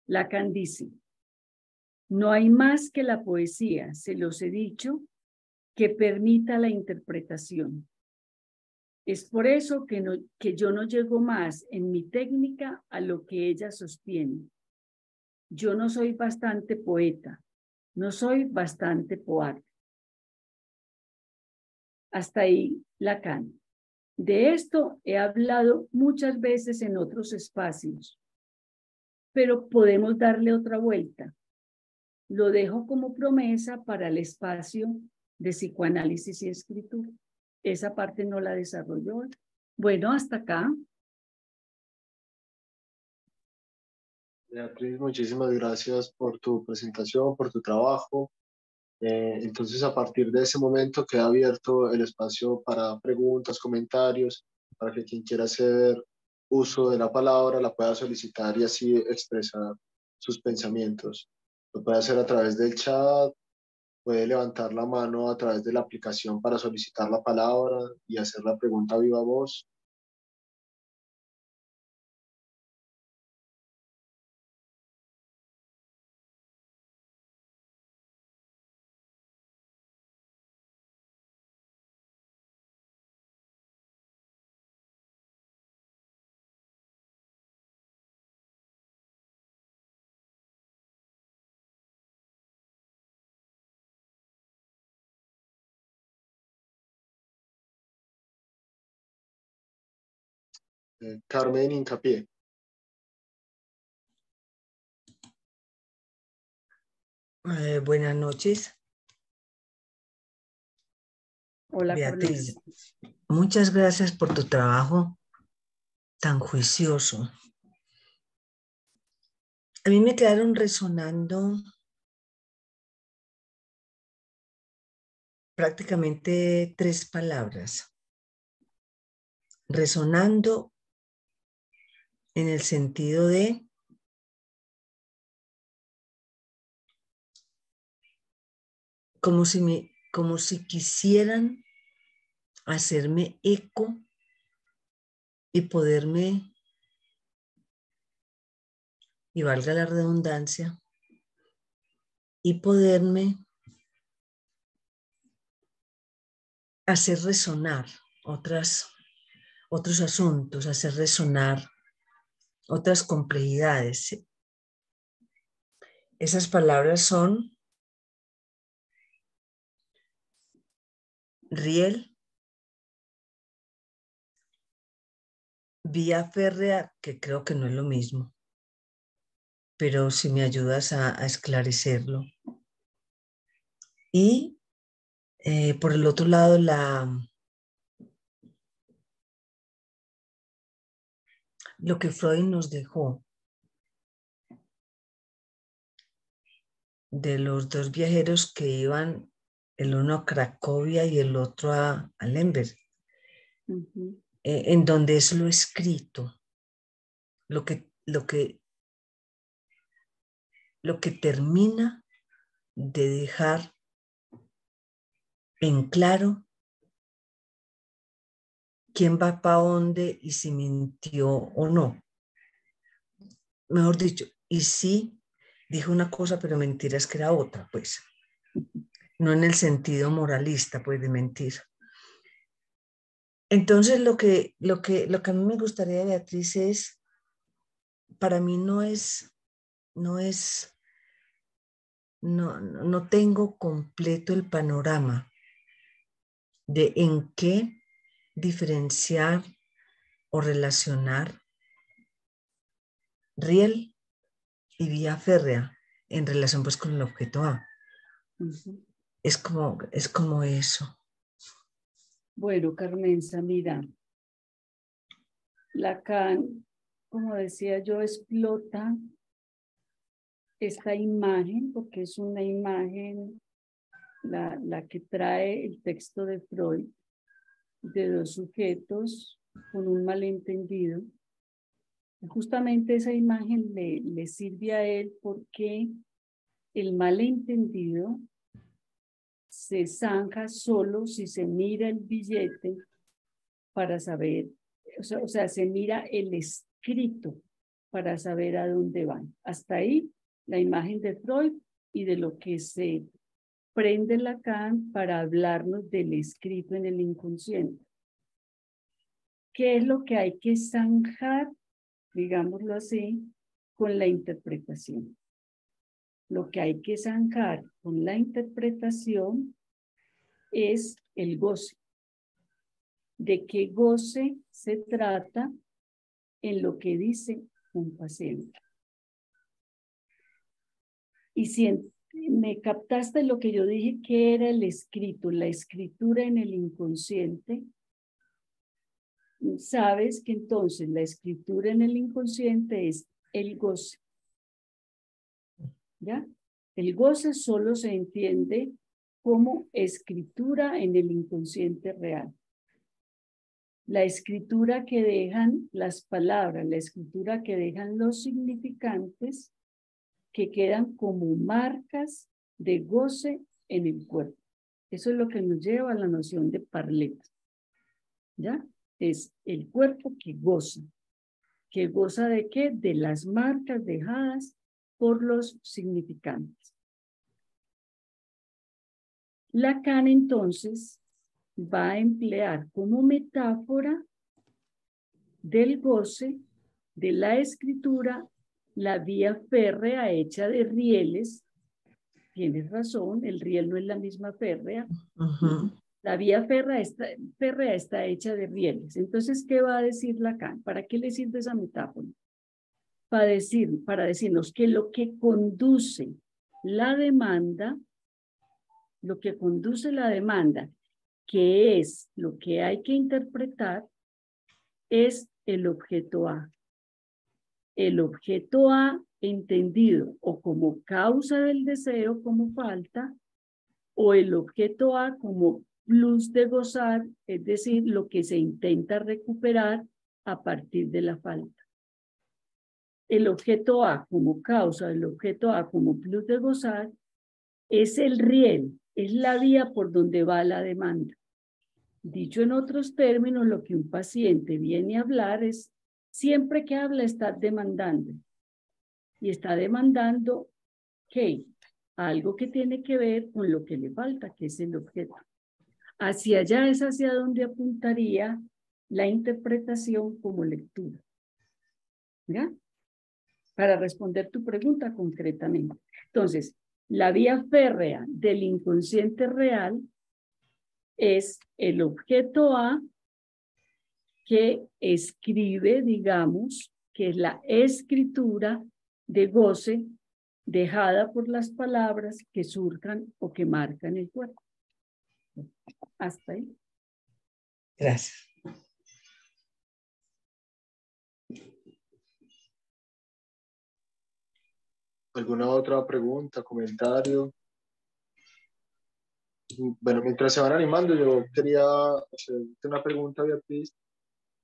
Lacan dice, no hay más que la poesía, se los he dicho, que permita la interpretación. Es por eso que yo no llego más en mi técnica a lo que ella sostiene. Yo no soy bastante poeta, no soy bastante poeta. Hasta ahí Lacan. De esto he hablado muchas veces en otros espacios, pero podemos darle otra vuelta. Lo dejo como promesa para el espacio de psicoanálisis y escritura. Esa parte no la desarrolló. Bueno, hasta acá. Beatriz, muchísimas gracias por tu presentación, por tu trabajo. Entonces, a partir de ese momento queda abierto el espacio para preguntas, comentarios, para que quien quiera hacer uso de la palabra la pueda solicitar y así expresar sus pensamientos. Lo puede hacer a través del chat, puede levantar la mano a través de la aplicación para solicitar la palabra y hacer la pregunta a viva voz. Carmen Hincapié. Buenas noches. Hola, Beatriz, Carmen. muchas gracias por tu trabajo tan juicioso. A mí me quedaron resonando prácticamente 3 palabras. Resonando en el sentido de como si quisieran hacerme eco y poderme, y valga la redundancia, y poderme hacer resonar otros asuntos, hacer resonar otras complejidades. Esas palabras son riel, vía férrea, que creo que no es lo mismo, pero si me ayudas a esclarecerlo. Y por el otro lado, lo que Freud nos dejó de los 2 viajeros que iban, el uno a Cracovia y el otro a Lemberg, en donde es lo escrito, lo que termina de dejar en claro quién va para dónde y si mintió o no. Mejor dicho, y sí dijo una cosa, pero mentiras que era otra, pues. No en el sentido moralista, pues, de mentir. Entonces, lo que a mí me gustaría, Beatriz, es, para mí no tengo completo el panorama de en qué diferenciar o relacionar riel y vía férrea en relación pues con el objeto A. Es como eso. Bueno, Carmenza, mira, Lacan, como decía yo, explota esta imagen, porque es una imagen, la que trae el texto de Freud, de 2 sujetos con un malentendido. Justamente esa imagen le sirve a él porque el malentendido se zanja solo si se mira el billete para saber, o sea, se mira el escrito para saber a dónde van. Hasta ahí la imagen de Freud y de lo que se prende Lacan para hablarnos del escrito en el inconsciente. ¿Qué es lo que hay que zanjar, digámoslo así, con la interpretación? Lo que hay que zanjar con la interpretación es el goce. ¿De qué goce se trata en lo que dice un paciente? Y si me captaste lo que yo dije que era el escrito, la escritura en el inconsciente, sabes que entonces la escritura en el inconsciente es el goce. ¿Ya? El goce solo se entiende como escritura en el inconsciente real. La escritura que dejan las palabras, la escritura que dejan los significantes que quedan como marcas de goce en el cuerpo. Eso es lo que nos lleva a la noción de parlet. ¿Ya? Es el cuerpo que goza. ¿Que goza de qué? De las marcas dejadas por los significantes. Lacan entonces va a emplear como metáfora del goce, de la escritura, la vía férrea hecha de rieles. Tienes razón, el riel no es la misma férrea. La vía férrea está hecha de rieles. Entonces, ¿qué va a decir Lacan? ¿Para qué le sirve esa metáfora? Para decirnos que lo que conduce la demanda, que es lo que hay que interpretar, es el objeto A. El objeto A entendido o como causa del deseo, como falta, o el objeto A como plus de gozar, es decir, lo que se intenta recuperar a partir de la falta. El objeto A como causa, el objeto A como plus de gozar, es el riel, es la vía por donde va la demanda. Dicho en otros términos, lo que un paciente viene a hablar es, siempre que habla está demandando. Y está demandando, ¿qué? Algo que tiene que ver con lo que le falta, que es el objeto. Hacia allá es hacia donde apuntaría la interpretación como lectura. ¿Ya? Para responder tu pregunta concretamente. Entonces, la vía férrea del inconsciente real es el objeto A que escribe, digamos, que es la escritura de goce dejada por las palabras que surcan o que marcan el cuerpo. Hasta ahí. Gracias. ¿Alguna otra pregunta, comentario? Bueno, mientras se van animando, yo quería hacerte una pregunta, Beatriz,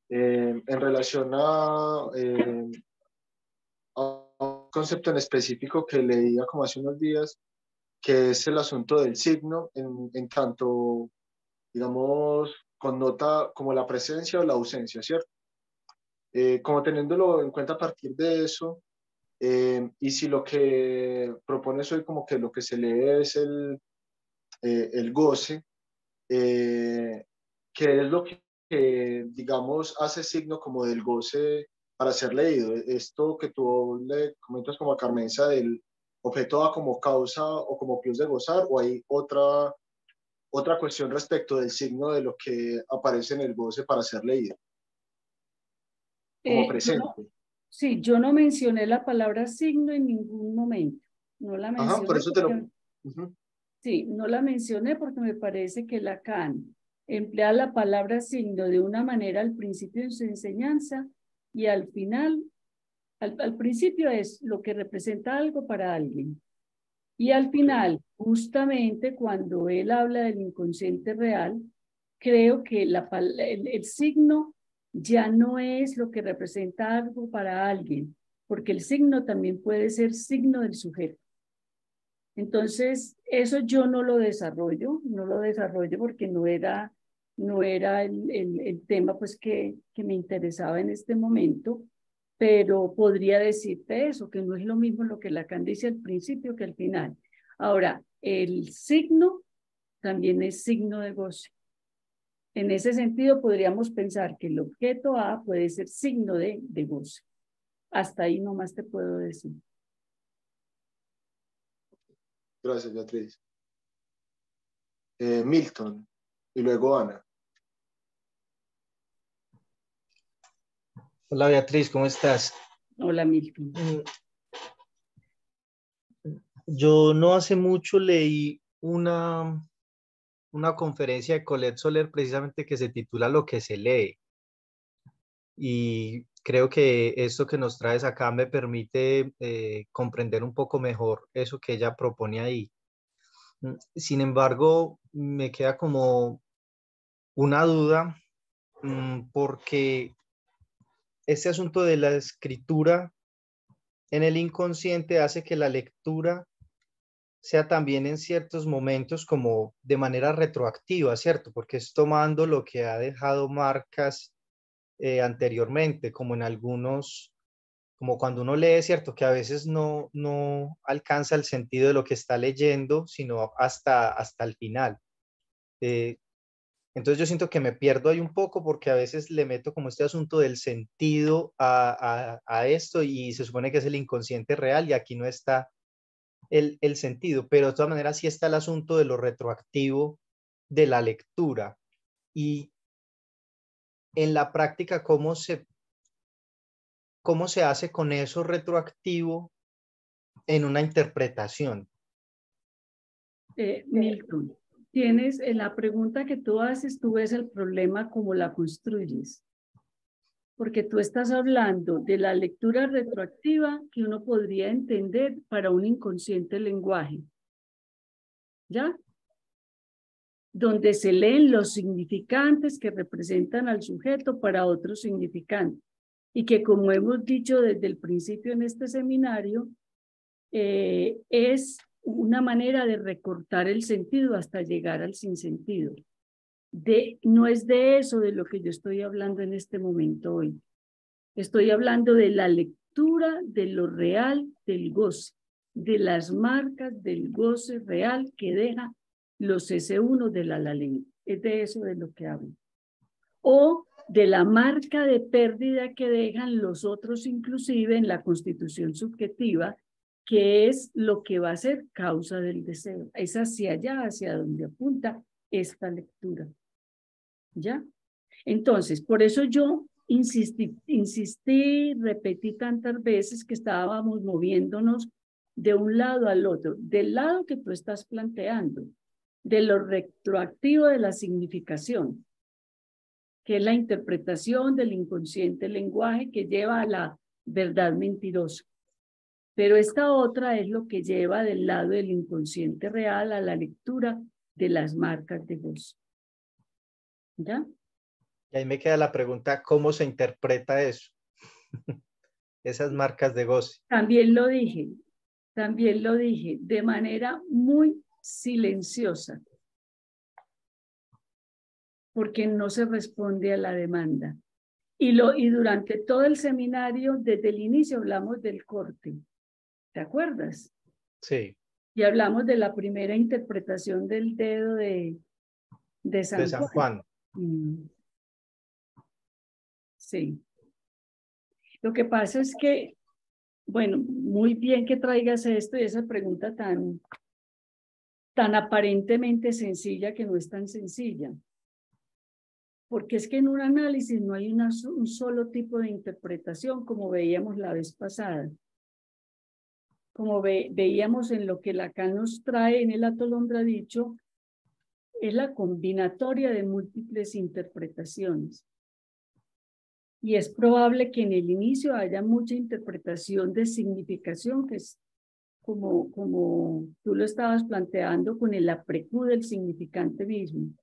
en relación a un concepto en específico que leía como hace unos días, que es el asunto del signo, en tanto, digamos, connota como la presencia o la ausencia, ¿cierto? Como teniéndolo en cuenta a partir de eso, y si lo que propones hoy como que lo que se lee es el goce, que es lo que, digamos, hace signo como del goce para ser leído. Esto que tú le comentas como a Carmenza del objeto A como causa o como plus de gozar, o hay otra cuestión respecto del signo de lo que aparece en el goce para ser leído, como presente. Sí, yo no mencioné la palabra signo en ningún momento. No la mencioné. Ajá, por eso te lo... Sí, no la mencioné porque me parece que Lacan emplea la palabra signo de una manera al principio de su enseñanza y al final, al principio es lo que representa algo para alguien. Y al final, justamente cuando él habla del inconsciente real, creo que el signo ya no es lo que representa algo para alguien, porque el signo también puede ser signo del sujeto. Entonces, eso yo no lo desarrollo porque no era el tema pues que me interesaba en este momento, pero podría decirte eso, que no es lo mismo lo que Lacan dice al principio que al final. Ahora, el signo también es signo de goce. En ese sentido, podríamos pensar que el objeto A puede ser signo de goce. Hasta ahí nomás te puedo decir. Gracias, Beatriz. Milton, y luego Ana. Hola Beatriz, ¿cómo estás? Hola, Milton. Yo no hace mucho leí una conferencia de Colette Soler precisamente que se titula Lo que se lee. Y creo que esto que nos traes acá me permite comprender un poco mejor eso que ella propone ahí. Sin embargo, me queda como una duda, porque este asunto de la escritura en el inconsciente hace que la lectura sea también en ciertos momentos como de manera retroactiva, ¿cierto? Porque es tomando lo que ha dejado marcas anteriormente, como en algunos, como cuando uno lee, ¿cierto? Que a veces no alcanza el sentido de lo que está leyendo, sino hasta el final. Eh, entonces yo siento que me pierdo ahí un poco porque a veces le meto como este asunto del sentido a esto y se supone que es el inconsciente real y aquí no está el sentido, pero de todas maneras sí está el asunto de lo retroactivo de la lectura. Y en la práctica, cómo se hace con eso retroactivo en una interpretación? Milton, tienes en la pregunta que tú haces, tú ves el problema como la construyes. Porque tú estás hablando de la lectura retroactiva que uno podría entender para un inconsciente lenguaje. ¿Ya? Donde se leen los significantes que representan al sujeto para otros significantes. Y que como hemos dicho desde el principio en este seminario, es una manera de recortar el sentido hasta llegar al sinsentido. No es de eso de lo que yo estoy hablando en este momento hoy. Estoy hablando de la lectura de lo real del goce, de las marcas del goce real que deja los S1 de la lengua. Es de eso de lo que hablo. O de la marca de pérdida que dejan los otros inclusive en la constitución subjetiva, que es lo que va a ser causa del deseo. Es hacia allá, hacia donde apunta esta lectura. ¿Ya? Entonces, por eso yo insistí, repetí tantas veces que estábamos moviéndonos de un lado al otro, del lado que tú estás planteando, de lo retroactivo de la significación, que es la interpretación del inconsciente lenguaje que lleva a la verdad mentirosa. Pero esta otra es lo que lleva del lado del inconsciente real a la lectura de las marcas de gozo. ¿Ya? Y ahí me queda la pregunta, ¿cómo se interpreta eso? Esas marcas de goce. También lo dije, de manera muy silenciosa, porque no se responde a la demanda. Y durante todo el seminario, desde el inicio hablamos del corte, ¿te acuerdas? Sí. Y hablamos de la primera interpretación del dedo de San Juan. Sí. Lo que pasa es que, bueno, muy bien que traigas esto y esa pregunta tan aparentemente sencilla que no es tan sencilla. Porque es que en un análisis no hay un solo tipo de interpretación, como veíamos la vez pasada. Como veíamos en lo que Lacan nos trae en el Atolondra dicho, es la combinatoria de múltiples interpretaciones. Y es probable que en el inicio haya mucha interpretación de significación, que es como tú lo estabas planteando con el aprecú del significante mismo.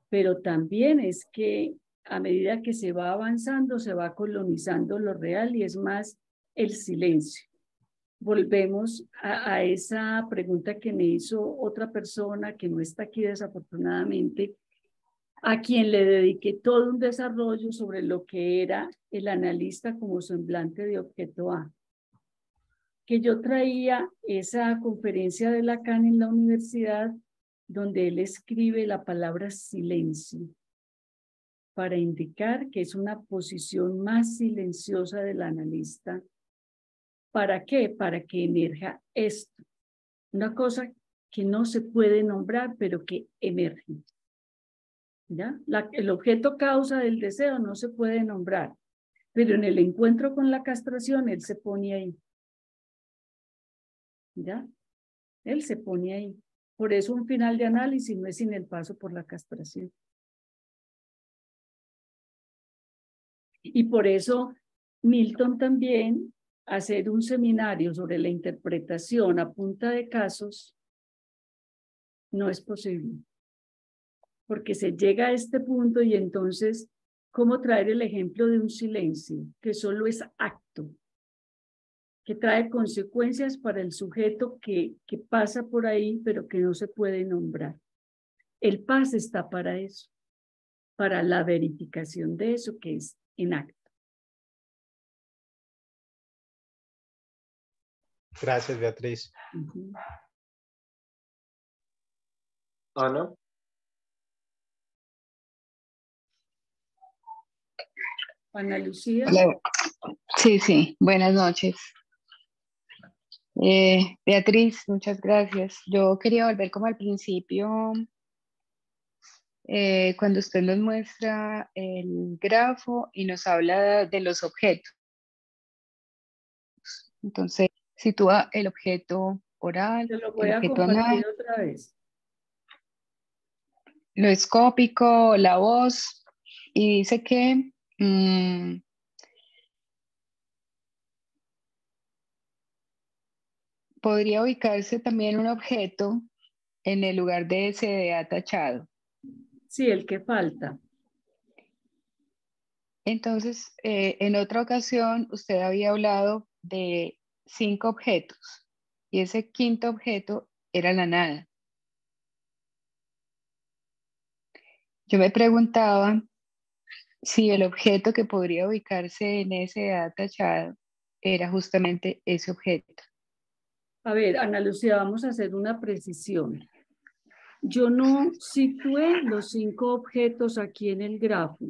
Pero también es que a medida que se va avanzando, se va colonizando lo real y es más el silencio. Volvemos a esa pregunta que me hizo otra persona que no está aquí desafortunadamente, a quien le dediqué todo un desarrollo sobre lo que era el analista como semblante de objeto A. Que yo traía esa conferencia de Lacan en la universidad donde él escribe la palabra silencio para indicar que es una posición más silenciosa del analista. ¿Para qué? Para que emerja esto. Una cosa que no se puede nombrar, pero que emerge. ¿Ya? El objeto causa del deseo no se puede nombrar, pero en el encuentro con la castración él se pone ahí. ¿Ya? Él se pone ahí. Por eso un final de análisis no es sin el paso por la castración. Y por eso Milton también hacer un seminario sobre la interpretación a punta de casos No es posible. Porque se llega a este punto y entonces, ¿cómo traer el ejemplo de un silencio que solo es acto? Que trae consecuencias para el sujeto que pasa por ahí, pero que no se puede nombrar. El paz está para eso, para la verificación de eso que es en acto. Gracias, Beatriz. Ana. Ana Lucía. Hola. Sí, buenas noches. Beatriz, muchas gracias. Yo quería volver como al principio, cuando usted nos muestra el grafo y nos habla de los objetos. Entonces, sitúa el objeto oral, Te lo voy el a objeto anal, compartir otra vez. lo escópico, la voz, y dice que podría ubicarse también un objeto en el lugar de ese de atachado. Sí, el que falta. Entonces, en otra ocasión, usted había hablado de 5 objetos y ese quinto objeto era la nada. Yo me preguntaba si el objeto que podría ubicarse en ese atachado era justamente ese objeto. A ver, Ana Lucía, vamos a hacer una precisión. Yo no situé los 5 objetos aquí en el grafo.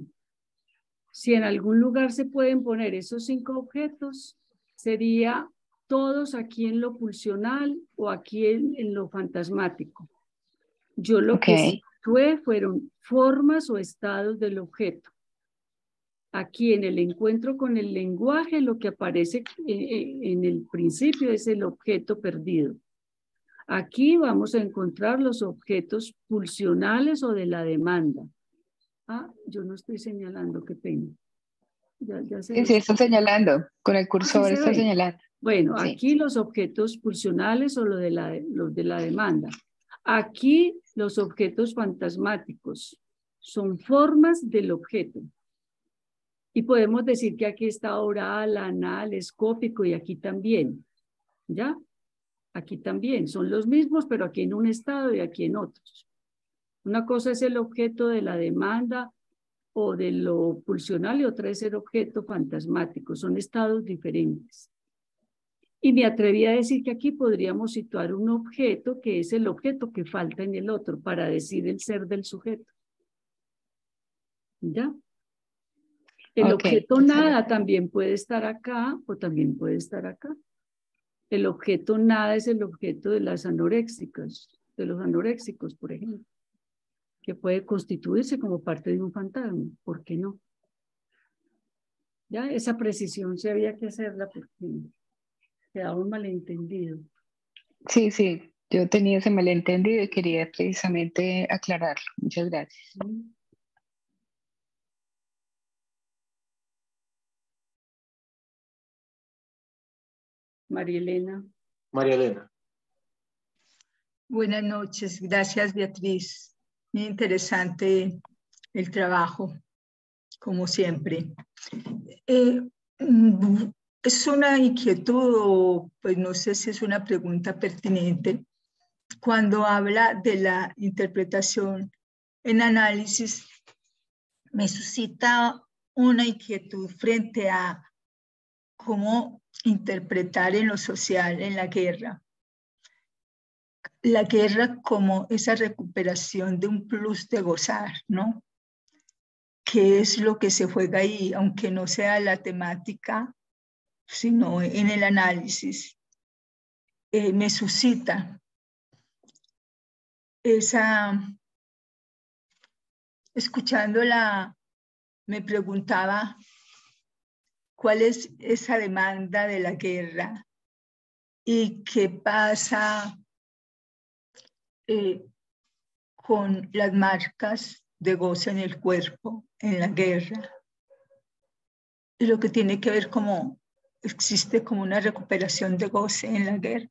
Si en algún lugar se pueden poner esos 5 objetos, sería todos aquí en lo pulsional o aquí en lo fantasmático. Yo lo que situé fueron formas o estados del objeto. Aquí en el encuentro con el lenguaje, lo que aparece en el principio es el objeto perdido. Aquí vamos a encontrar los objetos pulsionales o de la demanda. Ah, yo no estoy señalando, qué pena. Ya se Sí, está señalando, con el cursor está señalando. Bueno, sí. Aquí los objetos pulsionales o los de la demanda. Aquí los objetos fantasmáticos son formas del objeto. Y podemos decir que aquí está oral, anal, escópico y aquí también. ¿Ya? Aquí también. Son los mismos, pero aquí en un estado y aquí en otros. Una cosa es el objeto de la demanda o de lo pulsional y otra es el objeto fantasmático. Son estados diferentes. Y me atreví a decir que aquí podríamos situar un objeto que es el objeto que falta en el otro para decir el ser del sujeto. ¿Ya? El objeto nada también puede estar acá o también puede estar acá. El objeto nada es el objeto de las anoréxicas, de los anoréxicos, por ejemplo, que puede constituirse como parte de un fantasma. ¿Por qué no? Ya, esa precisión sí había que hacerla porque quedaba un malentendido. Sí, yo tenía ese malentendido y quería precisamente aclararlo. Muchas gracias. María Elena. María Elena. Buenas noches, gracias Beatriz. Muy interesante el trabajo, como siempre. Es una inquietud o pues no sé si es una pregunta pertinente. Cuando habla de la interpretación en análisis, me suscita una inquietud frente a cómo interpretar en lo social, en la guerra como esa recuperación de un plus de gozar, ¿no? ¿Qué es lo que se juega ahí, aunque no sea la temática, sino en el análisis? Me suscita esa... Escuchándola, me preguntaba cuál es esa demanda de la guerra y qué pasa con las marcas de goce en el cuerpo en la guerra. Y lo que tiene que ver como existe como una recuperación de goce en la guerra.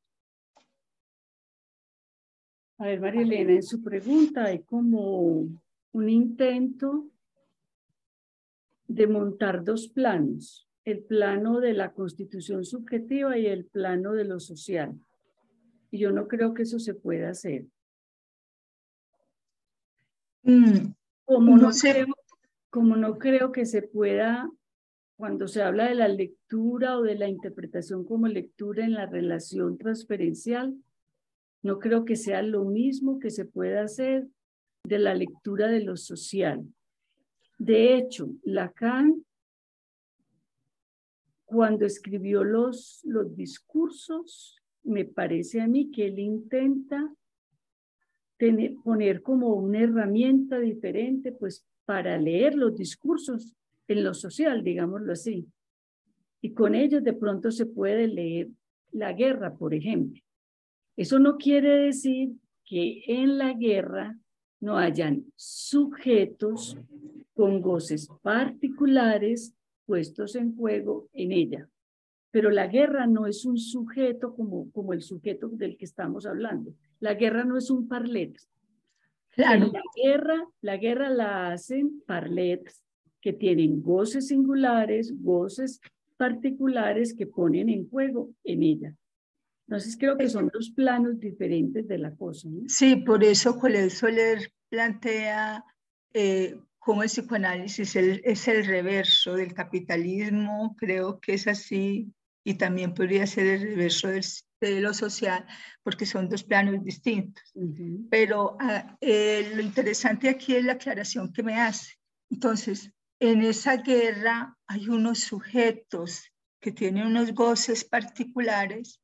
A ver, María Elena, en su pregunta hay como un intento de montar dos planos, el plano de la constitución subjetiva y el plano de lo social. Y yo no creo que eso se pueda hacer. Como No no sé. creo, como no creo que se pueda, cuando se habla de la lectura o de la interpretación como lectura en la relación transferencial, no creo que sea lo mismo que se pueda hacer de la lectura de lo social. De hecho, Lacan, cuando escribió los discursos, me parece a mí que él intenta poner como una herramienta diferente, pues, para leer los discursos en lo social, digámoslo así. Y con ellos de pronto se puede leer la guerra, por ejemplo. Eso no quiere decir que en la guerra no hayan sujetos con goces particulares puestos en juego en ella. Pero la guerra no es un sujeto como el sujeto del que estamos hablando. La guerra no es un parlet. Claro. La guerra la hacen parlets que tienen goces singulares, goces particulares que ponen en juego en ella. Entonces creo que son dos planos diferentes de la cosa, ¿no? Sí, por eso Colette Soler plantea cómo el psicoanálisis es el reverso del capitalismo, creo que es así, y también podría ser el reverso de lo social, porque son dos planos distintos. Pero lo interesante aquí es la aclaración que me hace. Entonces, en esa guerra hay unos sujetos que tienen unos goces particulares,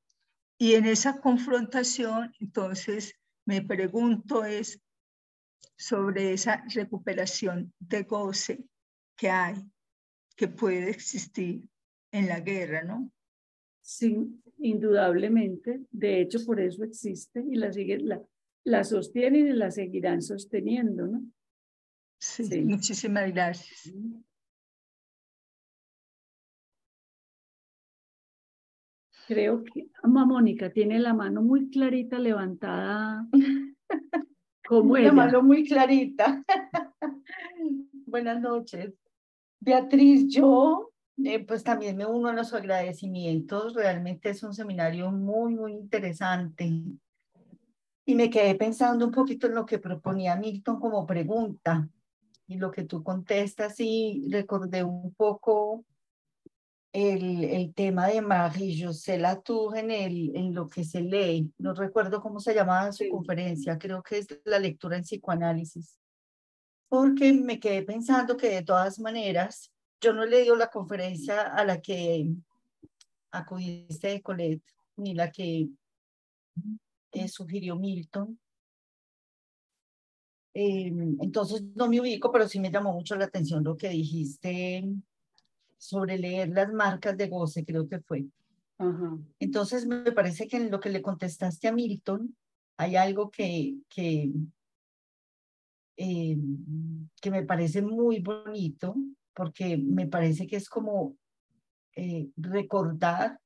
y en esa confrontación, entonces, me pregunto es sobre esa recuperación de goce que hay, que puede existir en la guerra, ¿no? Sí, indudablemente. De hecho, por eso existe y la sostienen y la seguirán sosteniendo, ¿no? Sí, Sí. Muchísimas gracias. Creo que Mónica tiene la mano muy clarita levantada. Como la ella. mano muy clarita. Buenas noches. Beatriz, yo pues también me uno a los agradecimientos. Realmente es un seminario muy, muy interesante. Y me quedé pensando un poquito en lo que proponía Milton como pregunta y lo que tú contestas, y recordé un poco el tema de Marie-José Latour en lo que se lee. No recuerdo cómo se llamaba su conferencia, creo que es la lectura en psicoanálisis. Porque me quedé pensando que de todas maneras, yo no he leído la conferencia a la que acudiste de Colette, ni la que sugirió Milton. Entonces no me ubico, pero sí me llamó mucho la atención lo que dijiste sobre leer las marcas de goce, creo que fue. Entonces me parece que en lo que le contestaste a Milton hay algo que me parece muy bonito, porque me parece que es como recordar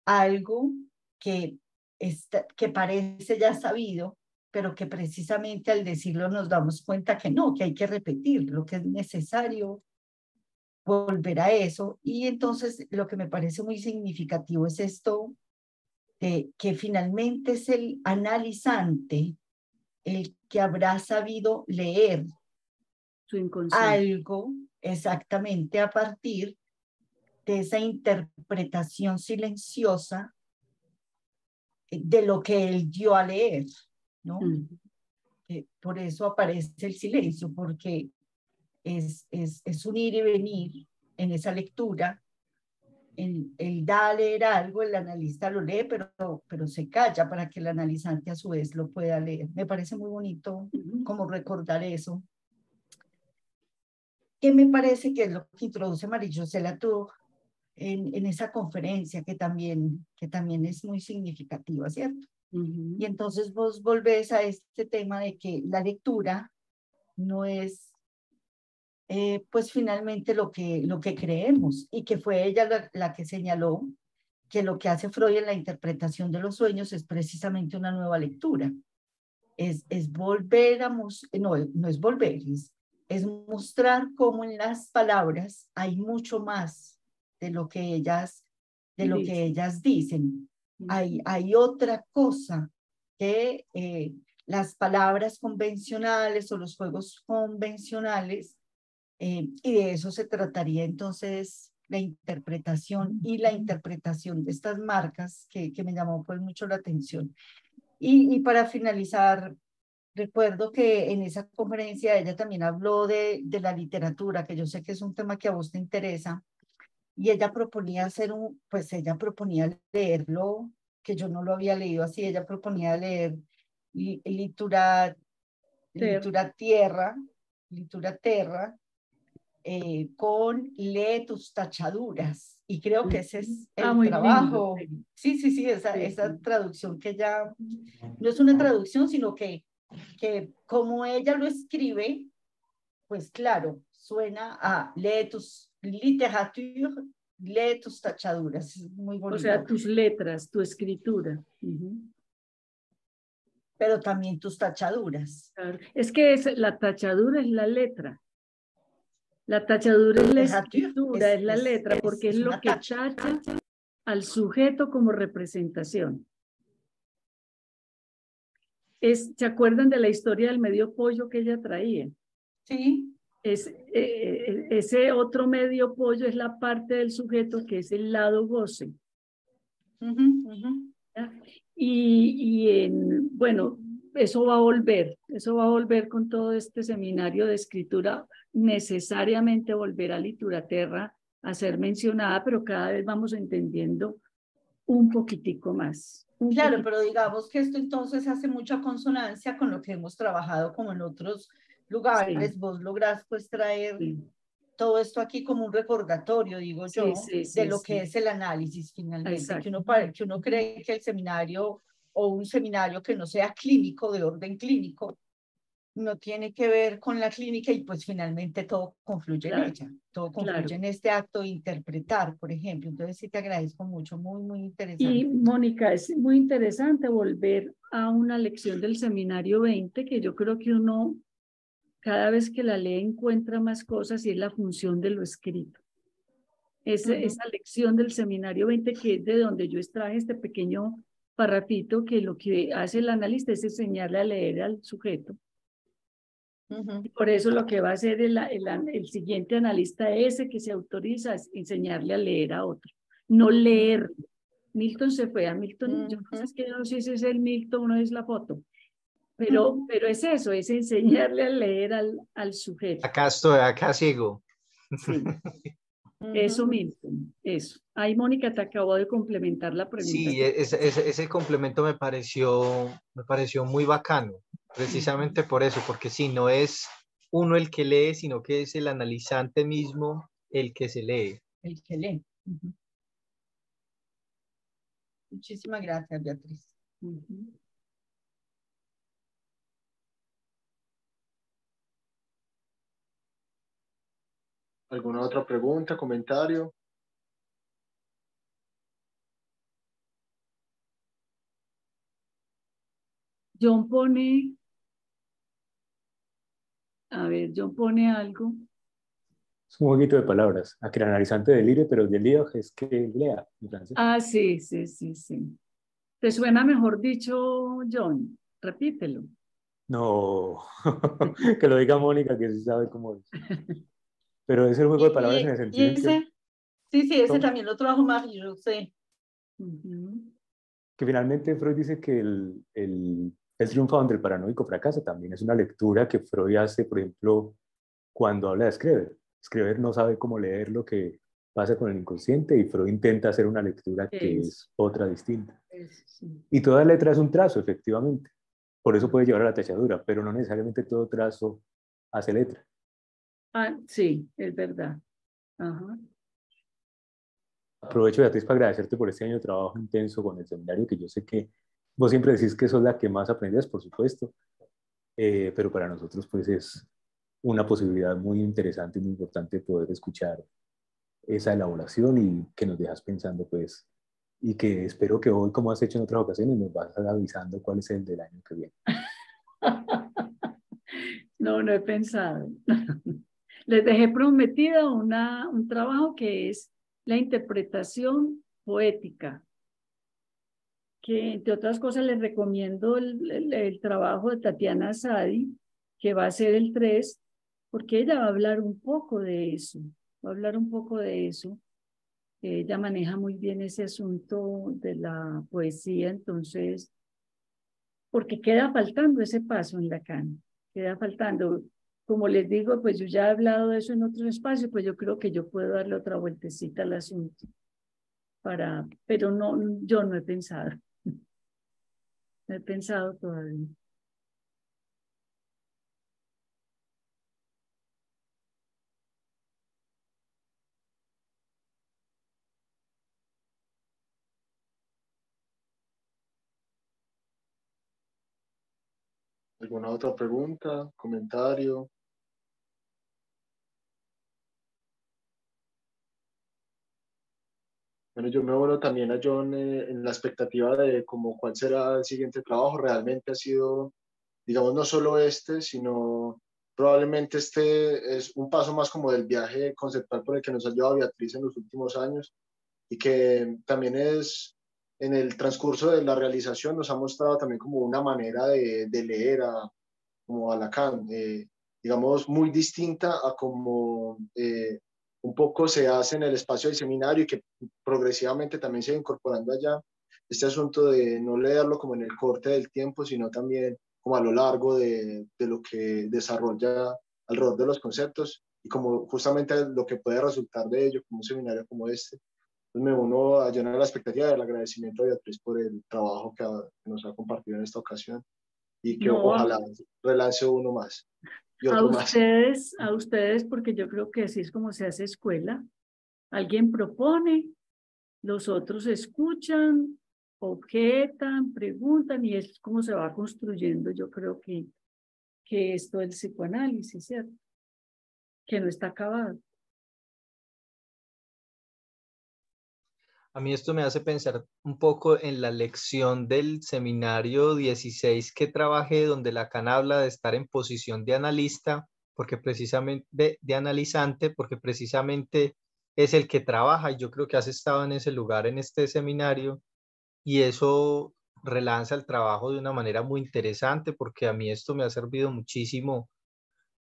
algo que parece ya sabido, pero que precisamente al decirlo nos damos cuenta que no, que hay que repetirlo, que es necesario volver a eso. Y entonces lo que me parece muy significativo es esto, que finalmente es el analizante el que habrá sabido leer su inconsciente. Algo exactamente a partir de esa interpretación silenciosa de lo que él dio a leer, ¿no? Por eso aparece el silencio, porque es un ir y venir en esa lectura. Él da a leer algo, el analista lo lee, pero se calla para que el analizante a su vez lo pueda leer. Me parece muy bonito como recordar eso. ¿Qué me parece que es lo que introduce Marie-José Latour en esa conferencia, que también es muy significativa, ¿cierto? Y entonces vos volvés a este tema de que la lectura no es pues finalmente lo que creemos, y que fue ella la que señaló que lo que hace Freud en la interpretación de los sueños es precisamente una nueva lectura, es volver a mostrar, no es volver, es mostrar cómo en las palabras hay mucho más de lo que ellas dicen. Hay otra cosa que las palabras convencionales o los juegos convencionales, y de eso se trataría entonces la interpretación y la interpretación de estas marcas que me llamó pues mucho la atención. Y para finalizar, recuerdo que en esa conferencia ella también habló de la literatura, que yo sé que es un tema que a vos te interesa, y ella proponía ella proponía leerlo, que yo no lo había leído así, ella proponía leer Litura Terra, con Lee tus tachaduras, y creo que ese es el muy trabajo. lindo. Sí, esa traducción que ya no es una traducción, sino que como ella lo escribe, pues claro, suena a lee tus literatura, lee tus tachaduras, es muy bonito. O sea, tus letras, tu escritura. Pero también tus tachaduras. Claro. Es que la tachadura es la letra. La tachadura es la escritura, es la letra, porque es lo que tacha al sujeto como representación. ¿Se acuerdan de la historia del medio pollo que ella traía? Sí. Ese otro medio pollo es la parte del sujeto que es el lado goce. Bueno, eso va a volver con todo este seminario de escritura, necesariamente volver a Litura Terra a ser mencionada, pero cada vez vamos entendiendo un poquitico más. Claro, pero digamos que esto entonces hace mucha consonancia con lo que hemos trabajado como en otros lugares. Sí. Vos lográs pues traer todo esto aquí como un recordatorio, digo yo, de lo que es el análisis finalmente, que uno cree que el seminario o un seminario que no sea clínico, de orden clínico, no tiene que ver con la clínica, y pues finalmente todo confluye en ella, todo confluye en este acto de interpretar, por ejemplo. Entonces sí te agradezco mucho, muy, muy interesante. Y Mónica, es muy interesante volver a una lección del seminario 20, que yo creo que uno cada vez que la lee encuentra más cosas, y es la función de lo escrito. Esa lección del seminario 20, que es de donde yo extraje este pequeño parrafito, que lo que hace el analista es enseñarle a leer al sujeto. Y por eso lo que va a hacer el siguiente analista, ese que se autoriza, es enseñarle a leer a otro, no leer. Milton se fue a Milton, yo no sé si ese es el Milton o no es la foto, pero es eso, es enseñarle a leer al sujeto. Acá estoy, acá sigo. Sí. Eso, Milton, eso. Ahí, Mónica, te acabo de complementar la pregunta. Sí, ese complemento me pareció muy bacano, precisamente por eso, porque si no es uno el que lee, sino que es el analizante mismo el que se lee. El que lee. Muchísimas gracias, Beatriz. ¿Alguna otra pregunta, comentario? John pone algo. Es un jueguito de palabras. A que el analizante delire, pero delire es que lea en francés. Ah, sí. ¿Te suena mejor dicho, John? Repítelo. No, que lo diga Mónica, que sí sabe cómo es. Pero es el juego de palabras en el sentido en que... Sí, ese también lo trabajo más, yo sé. Que finalmente Freud dice que el triunfo donde el paranoico fracasa también es una lectura que Freud hace, por ejemplo, cuando habla de Schreber. Schreber no sabe cómo leer lo que pasa con el inconsciente, y Freud intenta hacer una lectura que es otra distinta. Y toda letra es un trazo, efectivamente. Por eso puede llevar a la tachadura, pero no necesariamente todo trazo hace letra. Ah, sí, es verdad. Aprovecho, Beatriz, para agradecerte por este año de trabajo intenso con el seminario, que yo sé que vos siempre decís que sos la que más aprendes, por supuesto, pero para nosotros pues es una posibilidad muy interesante y muy importante poder escuchar esa elaboración, y que nos dejas pensando pues, y que espero que hoy, como has hecho en otras ocasiones, nos vas avisando cuál es el del año que viene. No, no he pensado. Les dejé prometida un trabajo que es la interpretación poética, que entre otras cosas les recomiendo el trabajo de Tatiana Sadi, que va a ser el 3, porque ella va a hablar un poco de eso, va a hablar un poco de eso. Ella maneja muy bien ese asunto de la poesía, entonces, porque queda faltando ese paso en Lacan, queda faltando. Como les digo, pues yo ya he hablado de eso en otros espacios, pues yo creo que yo puedo darle otra vueltecita al asunto, pero no, yo no he pensado, no he pensado todavía. ¿Alguna otra pregunta, comentario? Bueno, yo me uno también a John en la expectativa de como cuál será el siguiente trabajo. Realmente ha sido, digamos, no solo este, sino probablemente este es un paso más como del viaje conceptual por el que nos ha llevado Beatriz en los últimos años y que también es en el transcurso de la realización nos ha mostrado también como una manera de leer como a Lacan, digamos, muy distinta a como un poco se hace en el espacio del seminario y que progresivamente también se va incorporando allá. Este asunto de no leerlo como en el corte del tiempo, sino también como a lo largo de lo que desarrolla alrededor de los conceptos y como justamente lo que puede resultar de ello, como un seminario como este. Pues me uno a llenar la expectativa del agradecimiento a Beatriz por el trabajo que nos ha compartido en esta ocasión y que No, ojalá relance uno más y otro más. a ustedes, porque yo creo que así es como se hace escuela. Alguien propone, los otros escuchan, objetan, preguntan y es como se va construyendo. Yo creo que esto del psicoanálisis, ¿cierto? Que no está acabado. A mí esto me hace pensar un poco en la lección del seminario 16 que trabajé, donde Lacan habla de estar en posición de analista, porque precisamente de analizante, porque precisamente es el que trabaja, y yo creo que has estado en ese lugar en este seminario, y eso relanza el trabajo de una manera muy interesante, porque a mí esto me ha servido muchísimo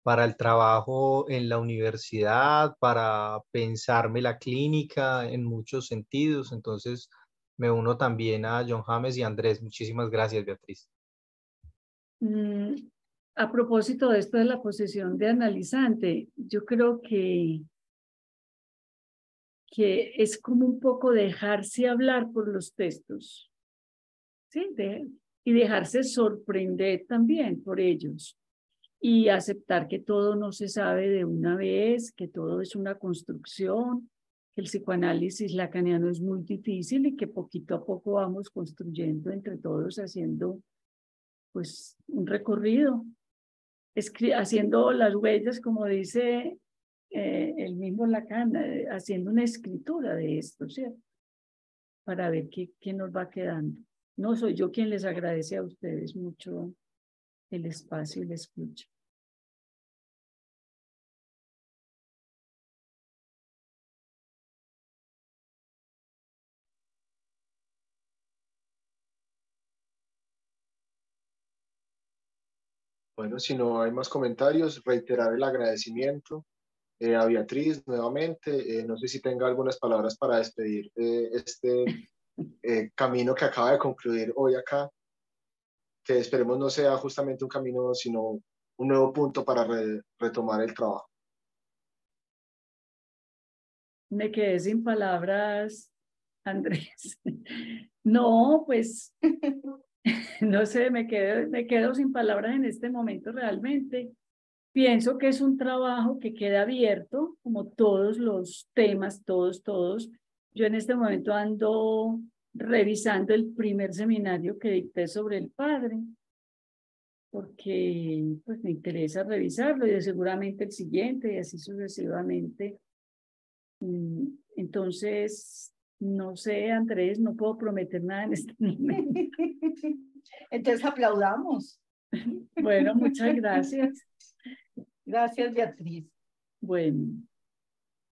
para el trabajo en la universidad, para pensarme la clínica en muchos sentidos. Entonces, me uno también a John James y Andrés. Muchísimas gracias, Beatriz. A propósito de esto de la posición de analizante, yo creo que es como un poco dejarse hablar por los textos, ¿sí? Y dejarse sorprender también por ellos y aceptar que todo no se sabe de una vez, que todo es una construcción, que el psicoanálisis lacaniano es muy difícil y que poquito a poco vamos construyendo entre todos, haciendo pues un recorrido, haciendo las huellas, como dice el mismo Lacan, haciendo una escritura de esto, ¿cierto? Para ver qué nos va quedando. No soy yo quien les agradece a ustedes mucho el espacio y la escucha. Bueno, si no hay más comentarios, reiterar el agradecimiento a Beatriz nuevamente. No sé si tenga algunas palabras para despedir este camino que acaba de concluir hoy acá, que esperemos no sea justamente un camino, sino un nuevo punto para retomar el trabajo. Me quedé sin palabras, Andrés. No, pues, no sé, me quedo sin palabras en este momento realmente. Pienso que es un trabajo que queda abierto, como todos los temas, todos. Yo en este momento ando revisando el primer seminario que dicté sobre el padre, porque pues, me interesa revisarlo y seguramente el siguiente y así sucesivamente. Entonces, no sé, Andrés, no puedo prometer nada en este momento. Entonces aplaudamos. Bueno, muchas gracias. Gracias, Beatriz. Bueno.